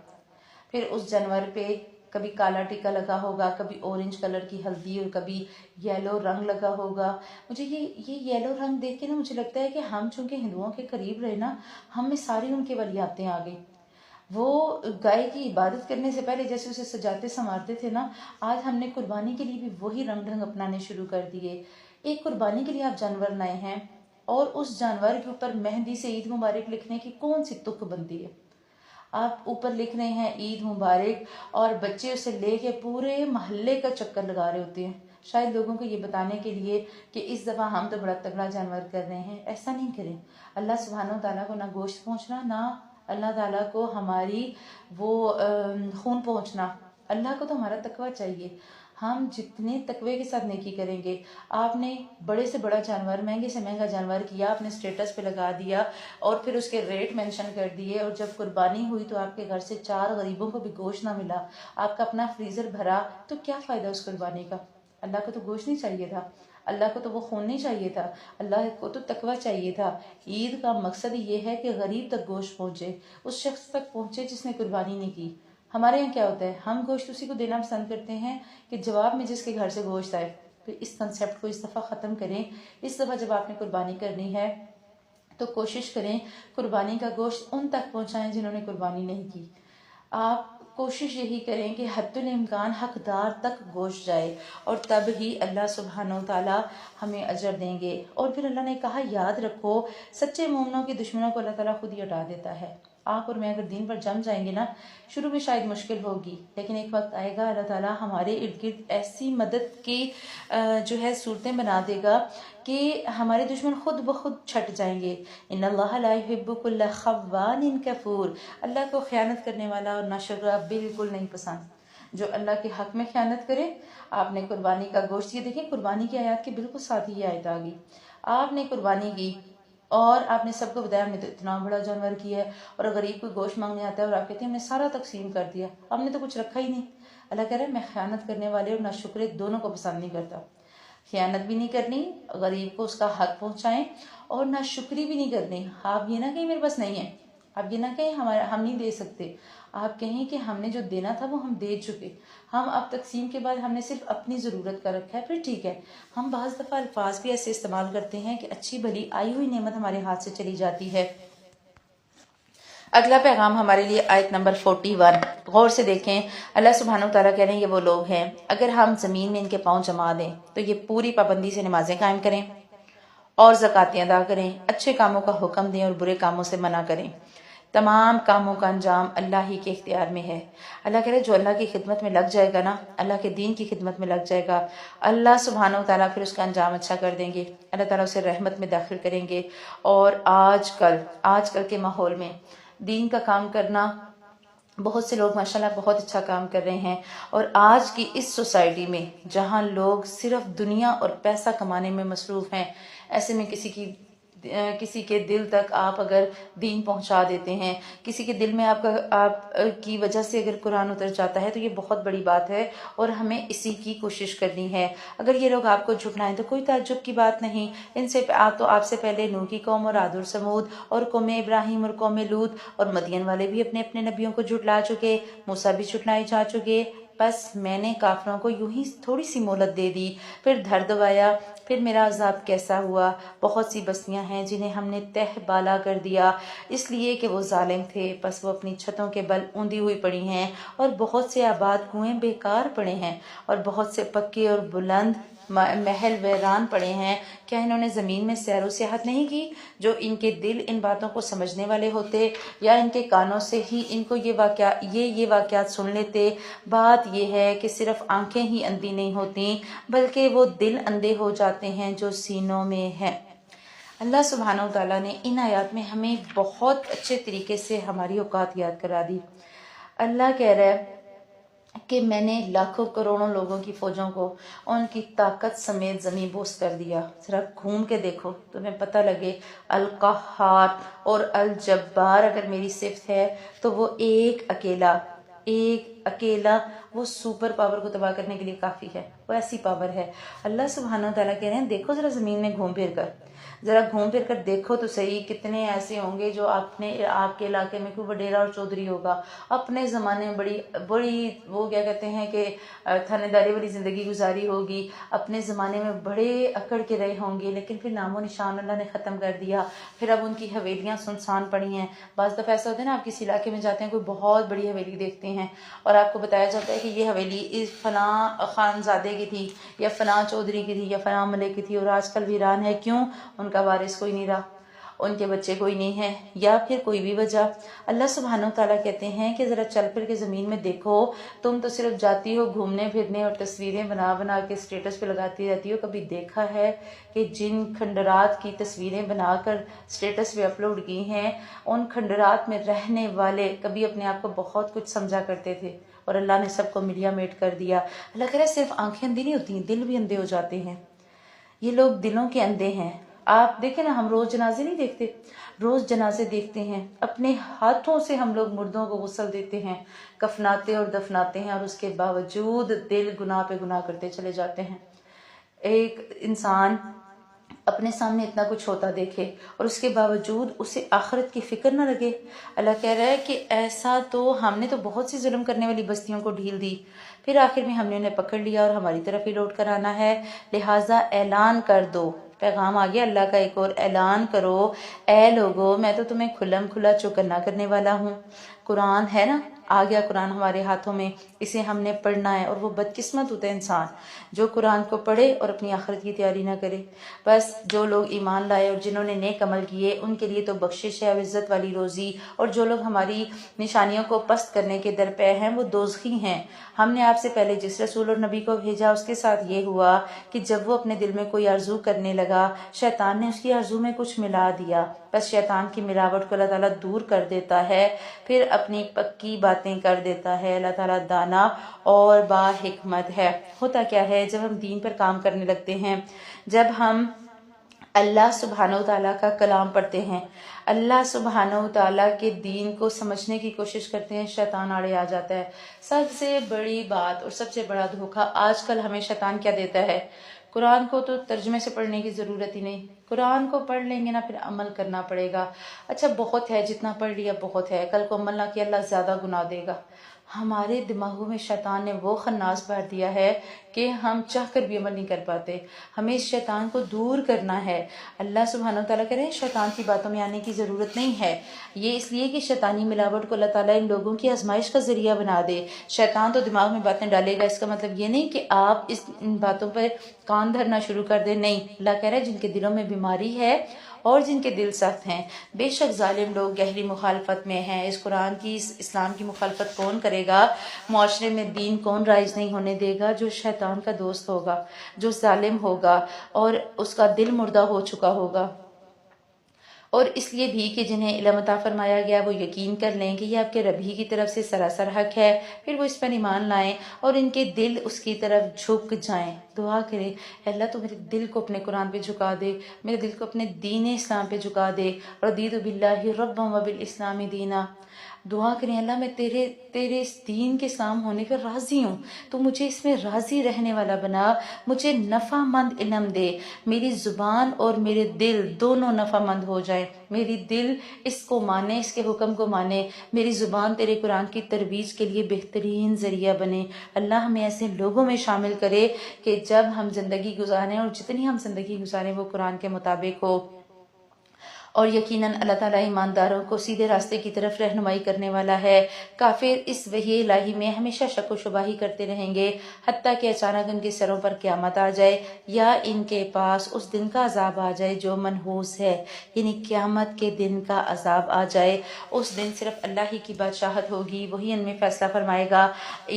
پھر اس جانور پہ کبھی کالا ٹکا لگا ہوگا، کبھی اورنج کلر کی ہلدی، اور کبھی یلو رنگ لگا ہوگا۔ مجھے یہ یلو رنگ دیکھ کے نا مجھے لگتا ہے کہ ہم چونکہ ہندوؤں کے قریب رہے نا، ہم میں ساری ان کے ولیاتیں آ گئی۔ وہ گائے کی عبادت کرنے سے پہلے جیسے اسے سجاتے سنوارتے تھے نا، آج ہم نے قربانی کے لیے بھی وہی رنگ اپنانے شروع کر دیے۔ ایک قربانی کے لیے آپ جانور لائے ہیں اور اس جانور کے اوپر مہندی سے عید مبارک لکھنے کی کون سی تک بنتی ہے؟ آپ اوپر لکھ رہے ہیں عید مبارک، اور بچے اسے لے کے پورے محلے کا چکر لگا رہے ہوتے ہیں، شاید لوگوں کو یہ بتانے کے لیے کہ اس دفعہ ہم تو بڑا تگڑا جانور کر رہے ہیں۔ ایسا نہیں کریں۔ اللہ سبحانہ و تعالیٰ کو نہ گوشت پہنچنا، نہ اللہ تعالیٰ کو ہماری وہ خون پہنچنا۔ اللہ کو تو ہمارا تقویٰ چاہیے۔ ہم جتنے تقوی کے ساتھ نیکی کریں گے، آپ نے بڑے سے بڑا جانور، مہنگے سے مہنگا جانور کیا، آپ نے اسٹیٹس پہ لگا دیا اور پھر اس کے ریٹ مینشن کر دیے، اور جب قربانی ہوئی تو آپ کے گھر سے 4 غریبوں کو بھی گوشت نہ ملا، آپ کا اپنا فریزر بھرا، تو کیا فائدہ اس قربانی کا؟ اللہ کو تو گوشت نہیں چاہیے تھا، اللہ کو تو وہ خون نہیں چاہیے تھا، اللہ کو تو تقویٰ چاہیے تھا۔ عید کا مقصد یہ ہے کہ غریب تک گوشت پہنچے، اس شخص تک پہنچے جس نے قربانی نہیں کی۔ ہمارے یہاں کیا ہوتا ہے، ہم گوشت اسی کو دینا پسند کرتے ہیں کہ جواب میں جس کے گھر سے گوشت آئے. تو اس کنسیپٹ کو اس دفعہ ختم کریں. اس دفعہ جب آپ نے قربانی کرنی ہے تو کوشش کریں قربانی کا گوشت ان تک پہنچائیں جنہوں نے قربانی نہیں کی. آپ کوشش یہی کریں کہ حد الامکان حقدار تک گوشت جائے، اور تب ہی اللہ سبحانہ و تعالی ہمیں اجر دیں گے. اور پھر اللہ نے کہا یاد رکھو سچے مومنوں کے دشمنوں کو اللہ تعالیٰ خود ہی ہٹا دیتا ہے. آپ اور میں اگر دین پر جم جائیں گے نا، شروع میں شاید مشکل ہوگی، لیکن ایک وقت آئے گا اللہ تعالیٰ ہمارے ارد گرد ایسی مدد کی جو ہے صورتیں بنا دے گا کہ ہمارے دشمن خود بخود چھٹ جائیں گے. ان اللہ لا يحب كل خوان کفور. اللہ کو خیانت کرنے والا اور ناشکرا بالکل نہیں پسند. جو اللہ کے حق میں خیانت کرے. آپ نے قربانی کا گوشت، یہ دیکھیں قربانی کی آیات کے بالکل ساتھ ہی آیت آ گئی. آپ نے قربانی کی اور آپ نے سب کو بتایا ہم نے تو اتنا بڑا جانور کیا ہے، اور اگر غریب کوئی گوشت مانگنے آتا ہے اور آپ کہتے ہیں ہم نے سارا تقسیم کر دیا، ہم نے تو کچھ رکھا ہی نہیں. اللہ کہہ رہا ہے میں خیانت کرنے والے اور ناشکرے دونوں کو پسند نہیں کرتا. خیانت بھی نہیں کرنی، غریب کو اس کا حق پہنچائیں، اور ناشکری بھی نہیں کرنی. آپ یہ نہ کہیں میرے پاس نہیں ہے، آپ یہ نہ کہیں ہم نہیں دے سکتے، آپ کہیں کہ ہم نے جو دینا تھا وہ ہم دے چکے، ہم اب تقسیم کے بعد ہم نے صرف اپنی ضرورت کا رکھا ہے. پھر ٹھیک ہے. ہم بعض دفعہ الفاظ بھی ایسے استعمال کرتے ہیں کہ اچھی بھلی آئی ہوئی نعمت ہمارے ہاتھ سے چلی جاتی ہے. اگلا پیغام ہمارے لیے آیت نمبر 41. غور سے دیکھیں. اللہ سبحانہ و تعالیٰ کہہ رہے ہیں یہ وہ لوگ ہیں اگر ہم زمین میں ان کے پاؤں جما دیں تو یہ پوری پابندی سے نمازیں قائم کریں اور زکاتیں ادا کریں، اچھے کاموں کا حکم دیں اور برے کاموں سے منع کریں. تمام کاموں کا انجام اللہ ہی کے اختیار میں ہے. اللہ کہہ رہے جو اللہ کی خدمت میں لگ جائے گا نا، اللہ کے دین کی خدمت میں لگ جائے گا، اللہ سبحانہ و تعالیٰ پھر اس کا انجام اچھا کر دیں گے. اللہ تعالیٰ اسے رحمت میں داخل کریں گے. اور آج کل کے ماحول میں دین کا کام کرنا، بہت سے لوگ ماشاءاللہ بہت اچھا کام کر رہے ہیں. اور آج کی اس سوسائٹی میں جہاں لوگ صرف دنیا اور پیسہ کمانے میں مصروف ہیں، ایسے میں کسی کے دل تک آپ اگر دین پہنچا دیتے ہیں، کسی کے دل میں آپ کی وجہ سے اگر قرآن اتر جاتا ہے تو یہ بہت بڑی بات ہے، اور ہمیں اسی کی کوشش کرنی ہے. اگر یہ لوگ آپ کو جھٹلائیں تو کوئی تعجب کی بات نہیں. ان سے آپ سے پہلے نوح کی قوم اور عاد اور ثمود اور قوم ابراہیم اور قوم لوط اور مدین والے بھی اپنے اپنے نبیوں کو جھٹلا چکے، موسیٰ بھی جھٹلائے جا چکے. بس میں نے کافروں کو یوں ہی تھوڑی سی مہلت دے دی، پھر دھر دبایا، پھر میرا عذاب کیسا ہوا. بہت سی بستیاں ہیں جنہیں ہم نے تہ بالا کر دیا اس لیے کہ وہ ظالم تھے، بس وہ اپنی چھتوں کے بل اوندھی ہوئی پڑی ہیں، اور بہت سے آباد کنویں بیکار پڑے ہیں، اور بہت سے پکے اور بلند محل ویران پڑے ہیں. کیا انہوں نے زمین میں سیر و سیاحت نہیں کی؟ جو ان کے دل ان باتوں کو سمجھنے والے ہوتے، یا ان کے کانوں سے ہی ان کو یہ واقعات سن لیتے. بات یہ ہے کہ صرف آنکھیں ہی اندھی نہیں ہوتی بلکہ وہ دل اندھے ہو جاتے ہیں جو سینوں میں ہیں. اللہ سبحانہ و تعالیٰ نے ان آیات میں ہمیں بہت اچھے طریقے سے ہماری اوقات یاد کرا دی. اللہ کہہ رہا ہے کہ میں نے لاکھوں کروڑوں لوگوں کی فوجوں کو ان کی طاقت سمیت زمین بوس کر دیا. ذرا گھوم کے دیکھو تمہیں پتہ لگے القہار اور الجبار اگر میری صفت ہے تو وہ ایک اکیلا وہ سپر پاور کو تباہ کرنے کے لیے کافی ہے. وہ ایسی پاور ہے. اللہ سبحانہ و تعالیٰ کہہ رہے ہیں دیکھو ذرا زمین میں گھوم پھر کر دیکھو تو صحیح، کتنے ایسے ہوں گے جو آپ کے علاقے میں کوئی وڈیرا اور چودھری ہوگا، اپنے زمانے میں بڑی وہ کیا کہتے ہیں کہ تھانے داری والی زندگی گزاری ہوگی، اپنے زمانے میں بڑے اکڑ کے رہے ہوں گے، لیکن پھر نام و نشان اللہ نے ختم کر دیا. پھر اب ان کی حویلیاں سنسان پڑی ہیں. بعض دفعہ ایسا ہوتا ہے نا، آپ کسی علاقے میں جاتے ہیں کوئی بہت بڑی حویلی دیکھتے ہیں اور آپ کو بتایا جاتا ہے کہ یہ حویلی اس فلاں خانزادے کی تھی یا فلاں چودھری کی تھی یا فلاں ملک کی تھی، اور آج کل ویران ہے. کیوں؟ ان کا وارث کوئی نہیں رہا، ان کے بچے کوئی نہیں ہے، یا پھر کوئی بھی وجہ. اللہ سبحانہ و تعالیٰ کہتے ہیں کہ ذرا چل پھر کے زمین میں دیکھو. تم تو صرف جاتی ہو گھومنے پھرنے اور تصویریں بنا کے اسٹیٹس پہ لگاتی رہتی ہو. کبھی دیکھا ہے کہ جن کھنڈرات کی تصویریں بنا کر اسٹیٹس پہ اپلوڈ کی ہیں، ان کھنڈرات میں رہنے والے کبھی اپنے آپ کو بہت کچھ سمجھا کرتے تھے، اور اللہ نے سب کو ملیا میٹ کر دیا. اللہ کہہ رہا ہے صرف آنکھیں اندھی نہیں ہوتی، دل بھی اندھے ہو جاتے ہیں. یہ لوگ دلوں کے اندھے ہیں. آپ دیکھیں نا، ہم روز جنازے نہیں دیکھتے، روز جنازے دیکھتے ہیں، اپنے ہاتھوں سے ہم لوگ مردوں کو غسل دیتے ہیں، کفناتے اور دفناتے ہیں، اور اس کے باوجود دل گناہ پہ گناہ کرتے چلے جاتے ہیں. ایک انسان اپنے سامنے اتنا کچھ ہوتا دیکھے اور اس کے باوجود اسے آخرت کی فکر نہ لگے۔ اللہ کہہ رہا ہے کہ ایسا تو ہم نے تو بہت سی ظلم کرنے والی بستیوں کو ڈھیل دی، پھر آخر میں ہم نے انہیں پکڑ لیا اور ہماری طرف ہی لوٹ کر آنا ہے، لہٰذا اعلان کر دو۔ پیغام آ گیا اللہ کا ایک اور، اعلان کرو اے لوگو میں تو تمہیں کھلم کھلا چوکنا کرنے والا ہوں۔ قرآن ہے نا، آ گیا قرآن ہمارے ہاتھوں میں، اسے ہم نے پڑھنا ہے، اور وہ بدقسمت ہوتا ہے انسان جو قرآن کو پڑھے اور اپنی آخرت کی تیاری نہ کرے۔ بس جو لوگ ایمان لائے اور جنہوں نے نیک عمل کیے ان کے لیے تو بخشش ہے اور عزت والی روزی، اور جو لوگ ہماری نشانیوں کو پست کرنے کے درپے ہیں وہ دوزخی ہیں۔ ہم نے آپ سے پہلے جس رسول اور نبی کو بھیجا اس کے ساتھ یہ ہوا کہ جب وہ اپنے دل میں کوئی آرزو کرنے لگا شیطان نے اس کی آرزو میں کچھ ملا دیا، بس شیطان کی ملاوٹ کو اللہ تعالیٰ دور کر دیتا ہے، پھر اپنی پکی باتیں کر دیتا ہے۔ اللہ تعالیٰ دانا اور با حکمت ہے۔ ہوتا کیا ہے جب ہم دین پر کام کرنے لگتے ہیں، جب ہم اللہ سبحانہ وتعالیٰ کا کلام پڑھتے ہیں، اللہ سبحانہ وتعالیٰ کے دین کو سمجھنے کی کوشش کرتے ہیں، شیطان آڑے آ جاتا ہے۔ سب سے بڑی بات اور سب سے بڑا دھوکہ آج کل ہمیں شیطان کیا دیتا ہے؟ قرآن کو تو ترجمے سے پڑھنے کی ضرورت ہی نہیں، قرآن کو پڑھ لیں گے نا پھر عمل کرنا پڑے گا۔ اچھا بہت ہے، جتنا پڑھ لیا بہت ہے، کل کو عمل نہ کیا اللہ زیادہ گناہ دے گا۔ ہمارے دماغوں میں شیطان نے وہ خناس بھر دیا ہے کہ ہم چاہ کر بھی عمل نہیں کر پاتے۔ ہمیں اس شیطان کو دور کرنا ہے۔ اللہ سبحانہ وتعالیٰ کہہ رہے ہیں شیطان کی باتوں میں آنے کی ضرورت نہیں ہے، یہ اس لیے کہ شیطانی ملاوٹ کو اللہ تعالیٰ ان لوگوں کی آزمائش کا ذریعہ بنا دے۔ شیطان تو دماغ میں باتیں ڈالے گا، اس کا مطلب یہ نہیں کہ آپ ان باتوں پر کان دھرنا شروع کر دیں، نہیں۔ اللہ کہہ رہے ہیں جن کے دلوں میں بیماری ہے اور جن کے دل سخت ہیں، بے شک ظالم لوگ گہری مخالفت میں ہیں۔ اس قرآن کی، اس اسلام کی مخالفت کون کرے گا؟ معاشرے میں دین کون رائج نہیں ہونے دے گا؟ جو شیطان کا دوست ہوگا، جو ظالم ہوگا اور اس کا دل مردہ ہو چکا ہوگا۔ اور اس لیے بھی کہ جنہیں علم عطا فرمایا گیا وہ یقین کر لیں کہ یہ آپ کے رب ہی کی طرف سے سراسر حق ہے، پھر وہ اس پر ایمان لائیں اور ان کے دل اس کی طرف جھک جائیں۔ دعا کریں اے اللہ تو میرے دل کو اپنے قرآن پہ جھکا دے، میرے دل کو اپنے دین اسلام پہ جھکا دے۔ رضیت باللہ ربا وبالاسلام دینا۔ دعا کریں اللہ میں تیرے اس دین کے اسلام ہونے پر راضی ہوں، تو مجھے اس میں راضی رہنے والا بنا، مجھے نفع مند علم دے، میری زبان اور میرے دل دونوں نفع مند ہو جائیں، میری دل اس کو مانے، اس کے حکم کو مانے، میری زبان تیرے قرآن کی ترویج کے لیے بہترین ذریعہ بنے۔ اللہ ہمیں ایسے لوگوں میں شامل کرے کہ جب ہم زندگی گزاریں اور جتنی ہم زندگی گزاریں وہ قرآن کے مطابق ہو، اور یقیناً اللہ تعالیٰ ایمانداروں کو سیدھے راستے کی طرف رہنمائی کرنے والا ہے۔ کافر اس وحی الہی میں ہمیشہ شک و شبہ ہی کرتے رہیں گے، حتیٰ کہ اچانک ان کے سروں پر قیامت آ جائے یا ان کے پاس اس دن کا عذاب آ جائے جو منحوس ہے، یعنی قیامت کے دن کا عذاب آ جائے۔ اس دن صرف اللہ ہی کی بادشاہت ہوگی، وہی ان میں فیصلہ فرمائے گا۔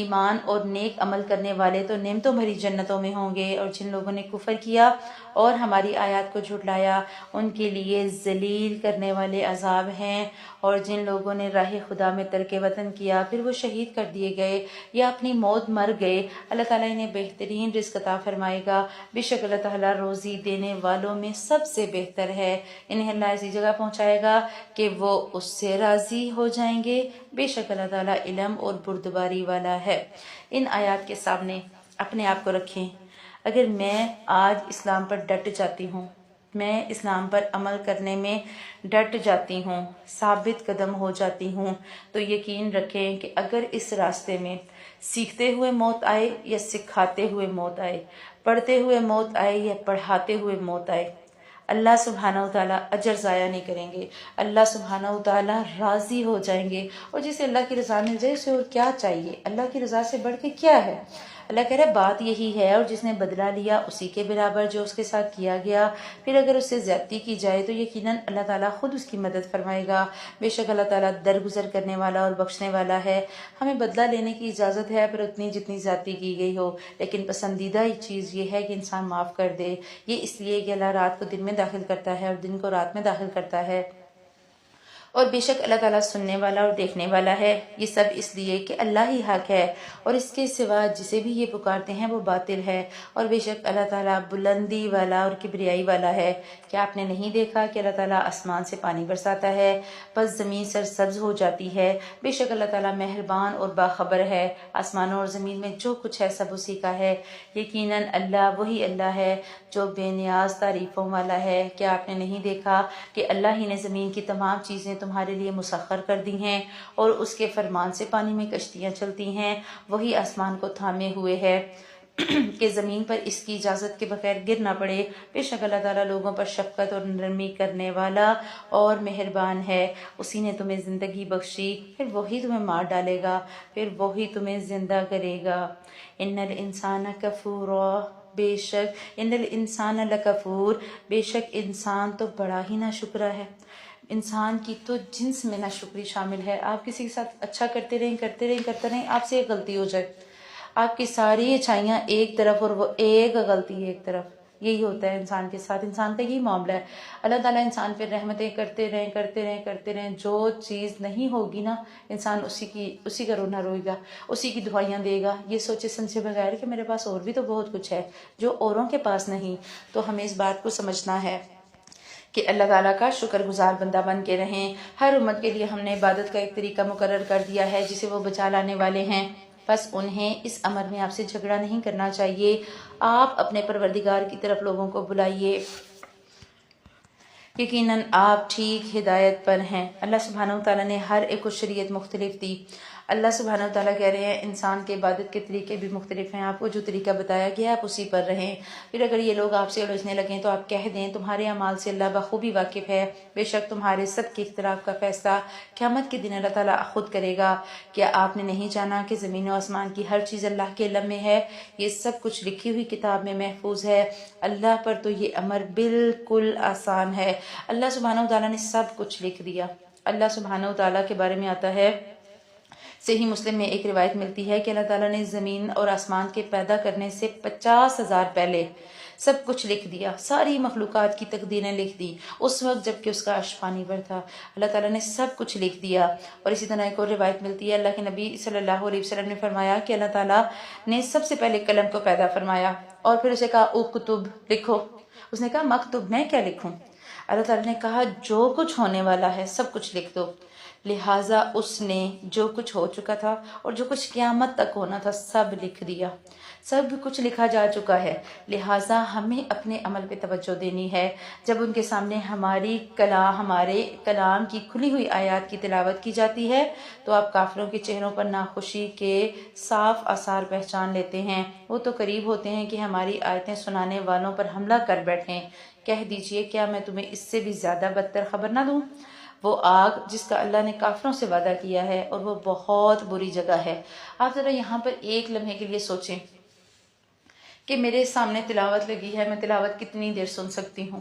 ایمان اور نیک عمل کرنے والے تو نعمتوں بھری جنتوں میں ہوں گے، اور جن لوگوں نے کفر کیا اور ہماری آیات کو جھٹلایا ان کے لیے ذلیل کرنے والے عذاب ہیں۔ اور جن لوگوں نے راہ خدا میں ترک وطن کیا پھر وہ شہید کر دیے گئے یا اپنی موت مر گئے، اللہ تعالیٰ انہیں بہترین رزق عطا فرمائے گا۔ بے شک اللہ تعالیٰ روزی دینے والوں میں سب سے بہتر ہے۔ انہیں اللہ ایسی جگہ پہنچائے گا کہ وہ اس سے راضی ہو جائیں گے۔ بے شک اللہ تعالیٰ علم اور بردباری والا ہے۔ ان آیات کے سامنے اپنے آپ کو رکھیں، اگر میں آج اسلام پر ڈٹ جاتی ہوں، میں اسلام پر عمل کرنے میں ڈٹ جاتی ہوں، ثابت قدم ہو جاتی ہوں، تو یقین رکھیں کہ اگر اس راستے میں سیکھتے ہوئے موت آئے یا سکھاتے ہوئے موت آئے، پڑھتے ہوئے موت آئے یا پڑھاتے ہوئے موت آئے، اللہ سبحانہ وتعالیٰ اجر ضائع نہیں کریں گے، اللہ سبحانہ وتعالیٰ راضی ہو جائیں گے۔ اور جسے اللہ کی رضا مل جائے اسے اور کیا چاہیے؟ اللہ کی رضا سے بڑھ کے کیا ہے؟ اللہ کہہ رہا ہے بات یہی ہے، اور جس نے بدلہ لیا اسی کے برابر جو اس کے ساتھ کیا گیا، پھر اگر اس سے زیادتی کی جائے تو یقیناً اللہ تعالیٰ خود اس کی مدد فرمائے گا۔ بے شک اللہ تعالیٰ درگزر کرنے والا اور بخشنے والا ہے۔ ہمیں بدلہ لینے کی اجازت ہے پر اتنی جتنی زیادتی کی گئی ہو، لیکن پسندیدہ چیز یہ ہے کہ انسان معاف کر دے۔ یہ اس لیے کہ اللہ رات کو دن میں داخل کرتا ہے اور دن کو رات میں داخل کرتا ہے، اور بے شک اللہ تعالیٰ سننے والا اور دیکھنے والا ہے۔ یہ سب اس لیے کہ اللہ ہی حق ہے اور اس کے سوا جسے بھی یہ پکارتے ہیں وہ باطل ہے، اور بے شک اللہ تعالیٰ بلندی والا اور کبریائی والا ہے۔ کیا آپ نے نہیں دیکھا کہ اللہ تعالیٰ آسمان سے پانی برساتا ہے، پس زمین سرسبز ہو جاتی ہے؟ بے شک اللہ تعالیٰ مہربان اور باخبر ہے۔ آسمانوں اور زمین میں جو کچھ ہے سب اسی کا ہے۔ یقیناً اللہ وہی اللہ ہے جو بے نیاز تعریفوں والا ہے۔ کیا آپ نے نہیں دیکھا کہ اللہ ہی نے زمین کی تمام چیزیں تمہارے لیے مسخر کر دی ہیں اور اس کے فرمان سے پانی میں کشتیاں چلتی ہیں؟ وہی آسمان کو تھامے ہوئے ہے کہ زمین پر اس کی اجازت کے بغیر گر نہ پڑے۔ بے شک اللہ تعالیٰ لوگوں پر شفقت اور نرمی کرنے والا اور مہربان ہے۔ اسی نے تمہیں زندگی بخشی، پھر وہی تمہیں مار ڈالے گا، پھر وہی تمہیں زندہ کرے گا۔ ان الانسان کفور، بے شک ان الانسان لکفور، بے شک انسان تو بڑا ہی ناشکرا ہے۔ انسان کی تو جنس میں ناشکری شامل ہے۔ آپ کسی کے ساتھ اچھا کرتے رہیں، آپ سے ایک غلطی ہو جائے، آپ کی ساری اچھائیاں ایک طرف اور وہ ایک غلطی ایک طرف، یہی ہوتا ہے انسان کے ساتھ۔ انسان کا یہی معاملہ ہے۔ اللہ تعالیٰ انسان پہ رحمتیں کرتے رہیں، جو چیز نہیں ہوگی نا، انسان اسی کا رونا روئے گا، اسی کی دعائیاں دے گا، یہ سوچے سمجھے بغیر کہ میرے پاس اور بھی تو بہت کچھ ہے جو اوروں کے پاس نہیں۔ تو ہمیں اس بات کو سمجھنا ہے کہ اللہ تعالیٰ کا شکر گزار بندہ بن کے رہیں۔ ہر امت کے لیے ہم نے عبادت کا ایک طریقہ مقرر کر دیا ہے جسے وہ بچا لانے والے ہیں، بس انہیں اس امر میں آپ سے جھگڑا نہیں کرنا چاہیے۔ آپ اپنے پروردگار کی طرف لوگوں کو بلائیے، یقیناً آپ ٹھیک ہدایت پر ہیں۔ اللہ سبحانہ وتعالیٰ نے ہر ایک کو شریعت مختلف دی۔ اللہ سبحانہ وتعالیٰ کہہ رہے ہیں انسان کے عبادت کے طریقے بھی مختلف ہیں، آپ کو جو طریقہ بتایا گیا آپ اسی پر رہیں۔ پھر اگر یہ لوگ آپ سے الجھنے لگیں تو آپ کہہ دیں تمہارے اعمال سے اللہ بخوبی واقف ہے، بے شک تمہارے سب کے اختلاف کا فیصلہ قیامت کے دن اللہ تعالیٰ خود کرے گا۔ کیا آپ نے نہیں جانا کہ زمین و آسمان کی ہر چیز اللہ کے علم میں ہے؟ یہ سب کچھ لکھی ہوئی کتاب میں محفوظ ہے۔ اللہ پر تو یہ امر بالکل آسان ہے۔ اللہ سبحانہ وتعالیٰ نے سب کچھ لکھ دیا۔ اللہ سبحانہ وتعالیٰ کے بارے میں آتا ہے، صحیح مسلم میں ایک روایت ملتی ہے کہ اللہ تعالیٰ نے زمین اور آسمان کے پیدا کرنے سے 50,000 پہلے سب کچھ لکھ دیا، ساری مخلوقات کی تقدیریں لکھ دی اس وقت جب کہ اس کا عرش پانی پر تھا۔ اللہ تعالیٰ نے سب کچھ لکھ دیا۔ اور اسی طرح ایک اور روایت ملتی ہے، اللہ کے نبی صلی اللہ علیہ وسلم نے فرمایا کہ اللہ تعالیٰ نے سب سے پہلے قلم کو پیدا فرمایا اور پھر اسے کہا اکتب، لکھو۔ اس نے کہا مکتوب، میں کیا لکھوں؟ اللہ تعالیٰ نے کہا جو کچھ ہونے والا ہے سب کچھ لکھ دو۔ لہٰذا اس نے جو کچھ ہو چکا تھا اور جو کچھ قیامت تک ہونا تھا سب لکھ دیا، سب کچھ لکھا جا چکا ہے۔ لہٰذا ہمیں اپنے عمل پہ توجہ دینی ہے۔ جب ان کے سامنے ہمارے کلام کی کھلی ہوئی آیات کی تلاوت کی جاتی ہے تو آپ کافروں کے چہروں پر ناخوشی کے صاف آثار پہچان لیتے ہیں۔ وہ تو قریب ہوتے ہیں کہ ہماری آیتیں سنانے والوں پر حملہ کر بیٹھیں۔ کہہ دیجئے کیا میں تمہیں اس سے بھی زیادہ بدتر خبر نہ دوں؟ وہ آگ جس کا اللہ نے کافروں سے وعدہ کیا ہے اور وہ بہت بری جگہ ہے۔ آپ ذرا یہاں پر ایک لمحے کے لیے سوچیں کہ میرے سامنے تلاوت لگی ہے، میں تلاوت کتنی دیر سن سکتی ہوں؟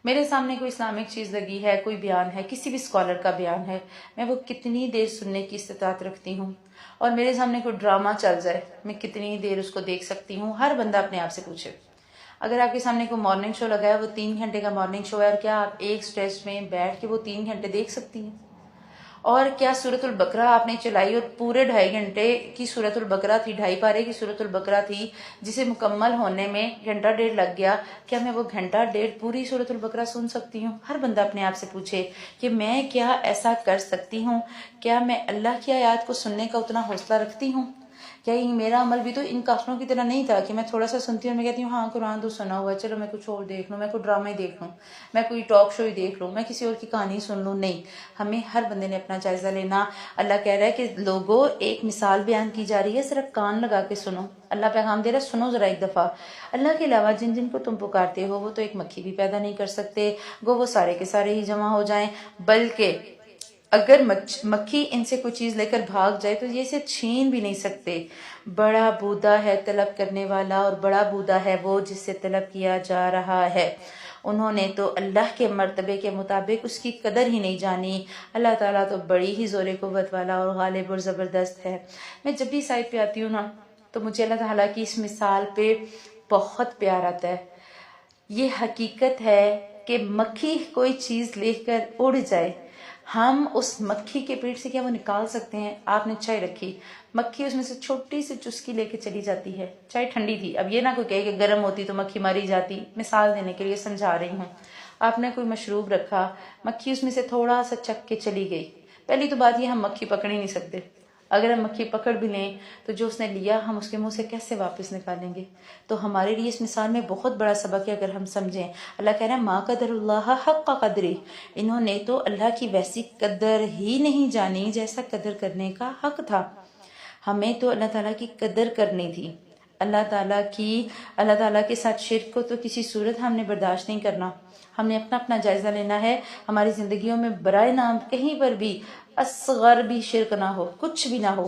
میرے سامنے کوئی اسلامک چیز لگی ہے، کوئی بیان ہے، کسی بھی اسکالر کا بیان ہے، میں وہ کتنی دیر سننے کی استطاعت رکھتی ہوں؟ اور میرے سامنے کوئی ڈرامہ چل جائے میں کتنی دیر اس کو دیکھ سکتی ہوں؟ ہر بندہ اپنے آپ سے پوچھے۔ اگر آپ کے سامنے کوئی مارننگ شو لگا ہے، وہ 3 گھنٹے کا مارننگ شو ہے، اور کیا آپ ایک سٹیج میں بیٹھ کے وہ 3 گھنٹے دیکھ سکتی ہیں؟ اور کیا سورۃ البقرہ آپ نے چلائی اور پورے 2.5 گھنٹے کی سورۃ البقرہ تھی، 2.5 پارے کی سورۃ البقرہ تھی جسے مکمل ہونے میں 1.5 گھنٹہ لگ گیا، کیا میں وہ 1.5 گھنٹے پوری سورۃ البقرہ سن سکتی ہوں؟ ہر بندہ اپنے آپ سے پوچھے کہ میں کیا ایسا کر سکتی ہوں؟ کیا میں اللہ کی آیات کو سننے کا اتنا حوصلہ رکھتی ہوں؟ کیا یہ میرا عمل بھی تو ان کافروں کی طرح نہیں تھا کہ میں تھوڑا سا سنتی ہوں، میں کہتی ہوں ہاں قرآن تو سنا ہوا ہے، چلو میں کچھ اور دیکھ لوں، میں کوئی ڈرامے دیکھ لوں، میں کوئی ٹاک شو ہی دیکھ لوں، میں کسی اور کی کہانی سن لوں؟ نہیں، ہمیں ہر بندے نے اپنا جائزہ لینا۔ اللہ کہہ رہا ہے کہ لوگوں ایک مثال بیان کی جا رہی ہے، ذرا کان لگا کے سنو۔ اللہ پیغام دے رہا ہے، سنو ذرا ایک دفعہ۔ اللہ کے علاوہ جن جن کو تم پکارتے ہو وہ تو ایک مکھی بھی پیدا نہیں کر سکتے، گو وہ سارے کے سارے ہی جمع ہو جائیں، بلکہ اگر مکھی ان سے کوئی چیز لے کر بھاگ جائے تو یہ اسے چھین بھی نہیں سکتے۔ بڑا بودا ہے طلب کرنے والا اور بڑا بودا ہے وہ جس سے طلب کیا جا رہا ہے۔ انہوں نے تو اللہ کے مرتبے کے مطابق اس کی قدر ہی نہیں جانی۔ اللہ تعالیٰ تو بڑی ہی زور قوت والا اور غالب اور زبردست ہے۔ میں جب بھی سائٹ پہ آتی ہوں نا تو مجھے اللہ تعالیٰ کی اس مثال پہ بہت پیار آتا ہے۔ یہ حقیقت ہے کہ مکھی کوئی چیز لے کر اڑ جائے، ہم اس مکھی کے پیٹ سے کیا وہ نکال سکتے ہیں؟ آپ نے چائے رکھی، مکھی اس میں سے چھوٹی سی چسکی لے کے چلی جاتی ہے، چائے ٹھنڈی تھی، اب یہ نہ کوئی کہے کہ گرم ہوتی تو مکھی ماری جاتی، مثال دینے کے لیے سمجھا رہی ہوں۔ آپ نے کوئی مشروب رکھا، مکھی اس میں سے تھوڑا سا چک کے چلی گئی، پہلی تو بات یہ ہم مکھی پکڑ ہی نہیں سکتے، اگر ہم مکھی پکڑ بھی لیں تو جو اس نے لیا ہم اس کے منہ سے کیسے واپس نکالیں گے؟ تو ہمارے لیے اس مثال میں بہت بڑا سبق ہے اگر ہم سمجھیں۔ اللہ کہہ رہا ہے ما قدر اللہ حق قدری، انہوں نے تو اللہ کی ویسی قدر ہی نہیں جانی جیسا قدر کرنے کا حق تھا۔ ہمیں تو اللہ تعالیٰ کی قدر کرنی تھی، اللہ تعالیٰ کے ساتھ شرک کو تو کسی صورت ہم نے برداشت نہیں کرنا۔ ہم نے اپنا جائزہ لینا ہے، ہماری زندگیوں میں برائے نام کہیں پر بھی اصغر بھی شرک نہ ہو، کچھ بھی نہ ہو۔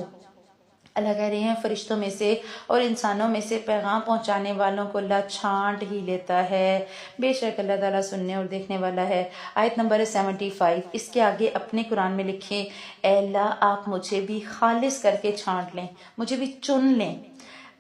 اللہ کہہ رہے ہیں فرشتوں میں سے اور انسانوں میں سے پیغام پہنچانے والوں کو اللہ چھانٹ ہی لیتا ہے، بے شک اللہ تعالیٰ سننے اور دیکھنے والا ہے۔ آیت نمبر 75، اس کے آگے اپنے قرآن میں لکھیں اے اللہ آپ مجھے بھی خالص کر کے چھانٹ لیں، مجھے بھی چن لیں۔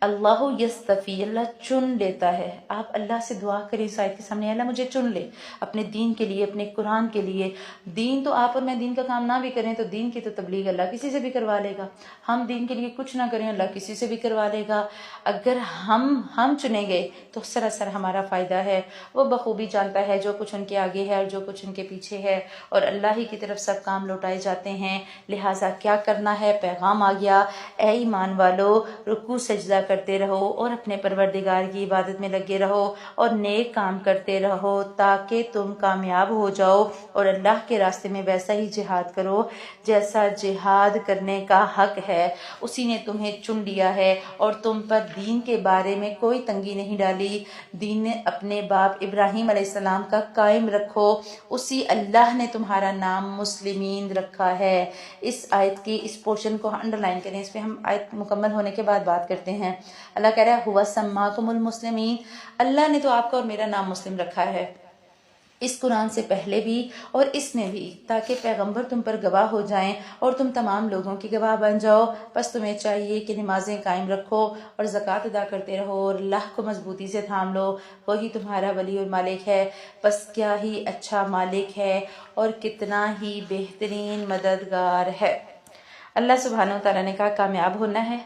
اللہ یستفی، اللہ چن لیتا ہے۔ آپ اللہ سے دعا کریں اس آیت کے سامنے، اللہ مجھے چن لے اپنے دین کے لیے، اپنے قرآن کے لیے۔ دین تو آپ اور میں دین کا کام نہ بھی کریں تو دین کی تو تبلیغ اللہ کسی سے بھی کروا لے گا، ہم دین کے لیے کچھ نہ کریں اللہ کسی سے بھی کروا لے گا۔ اگر ہم چنے گئے تو سراسر ہمارا فائدہ ہے، وہ بخوبی جانتا ہے جو کچھ ان کے آگے ہے اور جو کچھ ان کے پیچھے ہے، اور اللہ ہی کی طرف سب کام لوٹائے جاتے ہیں۔ لہٰذا کیا کرنا ہے؟ پیغام آ گیا، اے ایمان والو رکوع سجدہ کرتے رہو اور اپنے پروردگار کی عبادت میں لگے رہو اور نیک کام کرتے رہو تاکہ تم کامیاب ہو جاؤ، اور اللہ کے راستے میں ویسا ہی جہاد کرو جیسا جہاد کرنے کا حق ہے۔ اسی نے تمہیں چن لیا ہے اور تم پر دین کے بارے میں کوئی تنگی نہیں ڈالی۔ دین نے اپنے باپ ابراہیم علیہ السلام کا قائم رکھو، اسی اللہ نے تمہارا نام مسلمین رکھا ہے۔ اس آیت کی اس پورشن کو انڈر لائن کریں، اس پہ ہم آیت مکمل ہونے کے بعد بات کرتے ہیں۔ اللہ کہہ رہا ہے ہوا سماکم المسلمین، اللہ نے تو آپ کا اور میرا نام مسلم رکھا ہے، اس قرآن سے پہلے بھی اور اس میں بھی، تاکہ پیغمبر تم پر گواہ ہو جائیں اور تم تمام لوگوں کی گواہ بن جاؤ۔ بس تمہیں چاہیے کہ نمازیں قائم رکھو اور زکوٰۃ ادا کرتے رہو اور اللہ کو مضبوطی سے تھام لو، وہی تمہارا ولی اور مالک ہے۔ بس کیا ہی اچھا مالک ہے اور کتنا ہی بہترین مددگار ہے۔ اللہ سبحانہ و تعالیٰ نے کہا کامیاب ہونا ہے،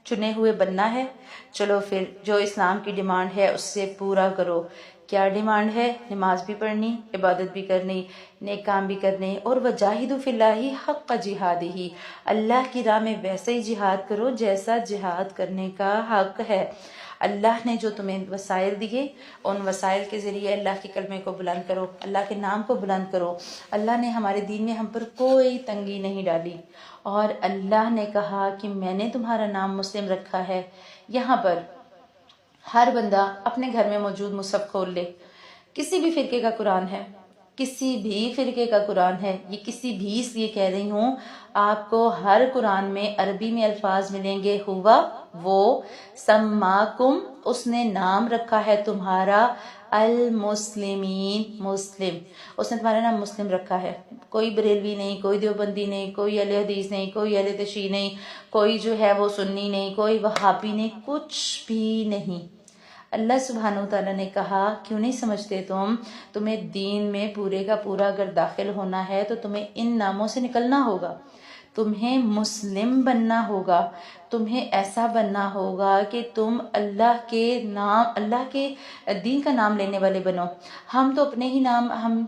چنے ہوئے بننا ہے، چلو پھر جو اسلام کی ڈیمانڈ ہے اس سے پورا کرو۔ کیا ڈیمانڈ ہے؟ نماز بھی پڑھنی، عبادت بھی کرنی، نیک کام بھی کرنے، اور وجاہدوا فی اللہ حق جہادہ، اللہ کی راہ میں ویسے ہی جہاد کرو جیسا جہاد کرنے کا حق ہے۔ اللہ نے جو تمہیں وسائل دیے ان وسائل کے ذریعے اللہ کے کلمے کو بلند کرو، اللہ کے نام کو بلند کرو۔ اللہ نے ہمارے دین میں ہم پر کوئی تنگی نہیں ڈالی، اور اللہ نے کہا کہ میں نے تمہارا نام مسلم رکھا ہے۔ یہاں پر ہر بندہ اپنے گھر میں موجود مصحف کھول لے، کسی بھی فرقے کا قرآن ہے، کسی بھی فرقے کا قرآن ہے، یہ کسی بھی اس لیے کہہ رہی ہوں، آپ کو ہر قرآن میں عربی میں الفاظ ملیں گے، ہوا وہ، سماکم اس نے نام رکھا ہے تمہارا، المسلمین مسلم، اس نے تمہارا نام مسلم رکھا ہے۔ کوئی بریلوی نہیں، کوئی دیوبندی نہیں، کوئی اہل حدیث نہیں، کوئی اہل تشیع نہیں، کوئی جو ہے وہ سنی نہیں، کوئی وہابی نہیں، کچھ بھی نہیں۔ اللہ سبحانہ وتعالیٰ نے کہا کیوں نہیں سمجھتے تمہیں دین میں پورے کا پورا اگر داخل ہونا ہے تو تمہیں ان ناموں سے نکلنا ہوگا، تمہیں مسلم بننا ہوگا، تمہیں ایسا بننا ہوگا کہ تم اللہ کے دین کا نام لینے والے بنو۔ ہم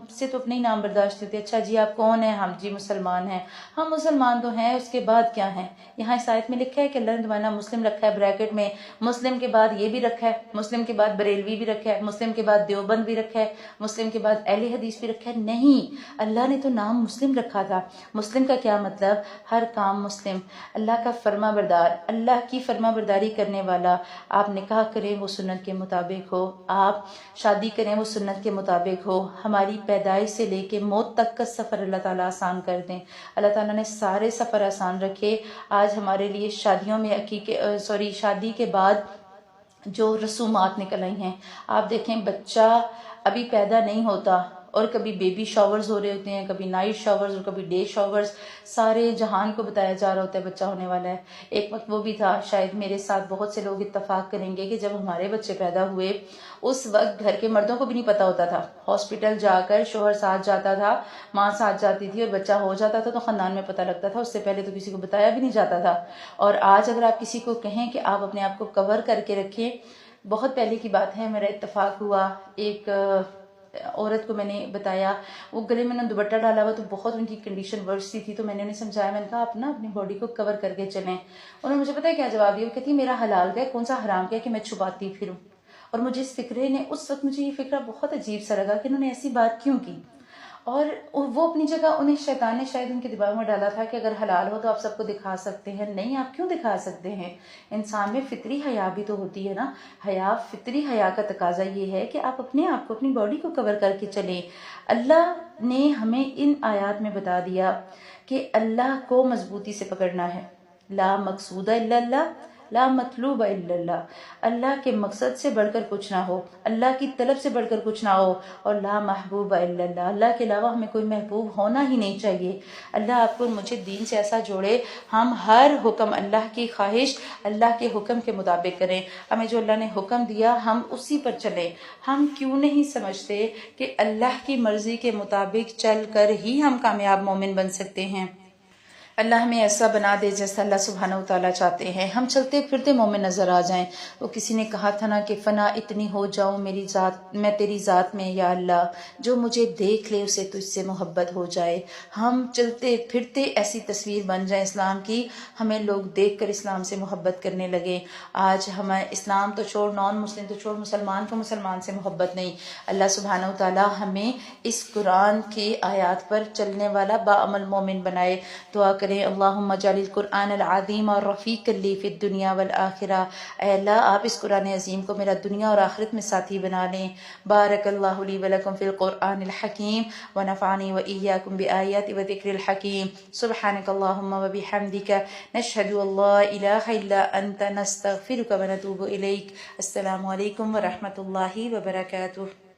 سے تو اپنے ہی نام برداشت ہوتے، اچھا جی آپ کون ہیں؟ ہم جی مسلمان ہیں۔ ہم مسلمان تو ہیں، اس کے بعد کیا ہیں؟ یہاں اس آیت میں لکھا ہے کہ اللہ نے تمہارا نام مسلم رکھا ہے، بریکٹ میں مسلم کے بعد یہ بھی رکھا ہے، مسلم کے بعد بریلوی بھی رکھا ہے، مسلم کے بعد دیوبند بھی رکھا ہے، مسلم کے بعد اہل حدیث بھی رکھا ہے۔ نہیں، اللہ نے تو نام مسلم رکھا تھا۔ مسلم کا کیا مطلب؟ ہر کام مسلم، اللہ کا فرما بردار، اللہ کی فرما برداری کرنے والا۔ آپ نکاح کریں وہ سنت کے مطابق ہو، آپ شادی کریں وہ سنت کے مطابق ہو، ہماری پیدائش سے لے کے موت تک کا سفر اللہ تعالیٰ آسان کر دیں۔ اللہ تعالیٰ نے سارے سفر آسان رکھے۔ آج ہمارے لیے شادیوں میں شادی کے بعد جو رسومات نکل رہی ہیں، آپ دیکھیں بچہ ابھی پیدا نہیں ہوتا، اور کبھی بیبی شاورز ہو رہے ہوتے ہیں، کبھی نائٹ شاورز اور کبھی ڈے شاورز، سارے جہان کو بتایا جا رہا ہوتا ہے بچہ ہونے والا ہے۔ ایک وقت وہ بھی تھا، شاید میرے ساتھ بہت سے لوگ اتفاق کریں گے، کہ جب ہمارے بچے پیدا ہوئے اس وقت گھر کے مردوں کو بھی نہیں پتا ہوتا تھا، ہاسپٹل جا کر شوہر ساتھ جاتا تھا، ماں ساتھ جاتی تھی، اور بچہ ہو جاتا تھا تو خاندان میں پتہ لگتا تھا، اس سے پہلے تو کسی کو بتایا بھی نہیں جاتا تھا۔ اور آج اگر آپ کسی کو کہیں کہ آپ اپنے آپ کو کور کر کے رکھیں، بہت پہلے کی بات ہے، میرا اتفاق ہوا، ایک عورت کو میں نے بتایا، وہ گلے میں نے دوپٹہ ڈالا ہوا تو بہت ان کی کنڈیشن ورس سی تھی، تو میں نے انہیں سمجھایا، میں نے کہا آپ نا اپنی باڈی کو کور کر کے چلیں۔ انہوں نے مجھے پتا ہے کیا جواب دیا، وہ کہتی میرا حلال کا ہے، کون سا حرام کا ہے کہ میں چھپاتی پھروں۔ اور مجھے اس فکرے نے اس وقت، مجھے یہ فکرہ بہت عجیب سا لگا کہ انہوں نے ایسی بات کیوں کی۔ اور وہ اپنی جگہ، انہیں شیطان نے شاید ان کے دماغ میں ڈالا تھا کہ اگر حلال ہو تو آپ سب کو دکھا سکتے ہیں۔ نہیں، آپ کیوں دکھا سکتے ہیں؟ انسان میں فطری حیا بھی تو ہوتی ہے نا۔ حیا، فطری حیا کا تقاضا یہ ہے کہ آپ اپنے آپ کو، اپنی باڈی کو کور کر کے چلیں۔ اللہ نے ہمیں ان آیات میں بتا دیا کہ اللہ کو مضبوطی سے پکڑنا ہے۔ لا مقصود الا اللہ، لا مطلوب الا اللہ، اللہ کے مقصد سے بڑھ کر کچھ نہ ہو، اللہ کی طلب سے بڑھ کر کچھ نہ ہو، اور لا محبوب الا اللہ، اللہ کے علاوہ ہمیں کوئی محبوب ہونا ہی نہیں چاہیے۔ اللہ آپ کو مجھے دین سے ایسا جوڑے، ہم ہر حکم، اللہ کی خواہش، اللہ کے حکم کے مطابق کریں۔ ہمیں جو اللہ نے حکم دیا ہم اسی پر چلیں۔ ہم کیوں نہیں سمجھتے کہ اللہ کی مرضی کے مطابق چل کر ہی ہم کامیاب مومن بن سکتے ہیں؟ اللہ ہمیں ایسا بنا دے جیسا اللہ سبحانہ و تعالیٰ چاہتے ہیں، ہم چلتے پھرتے مومن نظر آ جائیں۔ وہ کسی نے کہا تھا نا کہ فنا اتنی ہو جاؤں میری ذات، میں تیری ذات میں یا اللہ، جو مجھے دیکھ لے اسے تجھ سے محبت ہو جائے۔ ہم چلتے پھرتے ایسی تصویر بن جائیں اسلام کی، ہمیں لوگ دیکھ کر اسلام سے محبت کرنے لگے۔ آج ہمیں اسلام تو چھوڑ، نان مسلم تو چھوڑ، مسلمان کو مسلمان سے محبت نہیں۔ اللہ سبحانہ و تعالیٰ ہمیں اس قرآن کی آیات پر چلنے والا باعمل مومن بنائے۔ دعا کریں، اللہم اجعل القرآن العظیم رفیقا لی فی الدنیا والآخرہ۔ اے اللہ، آپ اس قرآن عظیم کو میرا دنیا اور آخرت میں ساتھی بنا لیں۔ بارک اللہ لی ولکم فی القرآن الحکیم ونفعنی وإیاکم بآیات وذکر الحکیم۔ سبحانک اللہم وبحمدک، نشہد ان لا الہ الا انت، نستغفرک ونتوب الیک۔ السلام علیکم ورحمۃ اللہ وبرکاتہ۔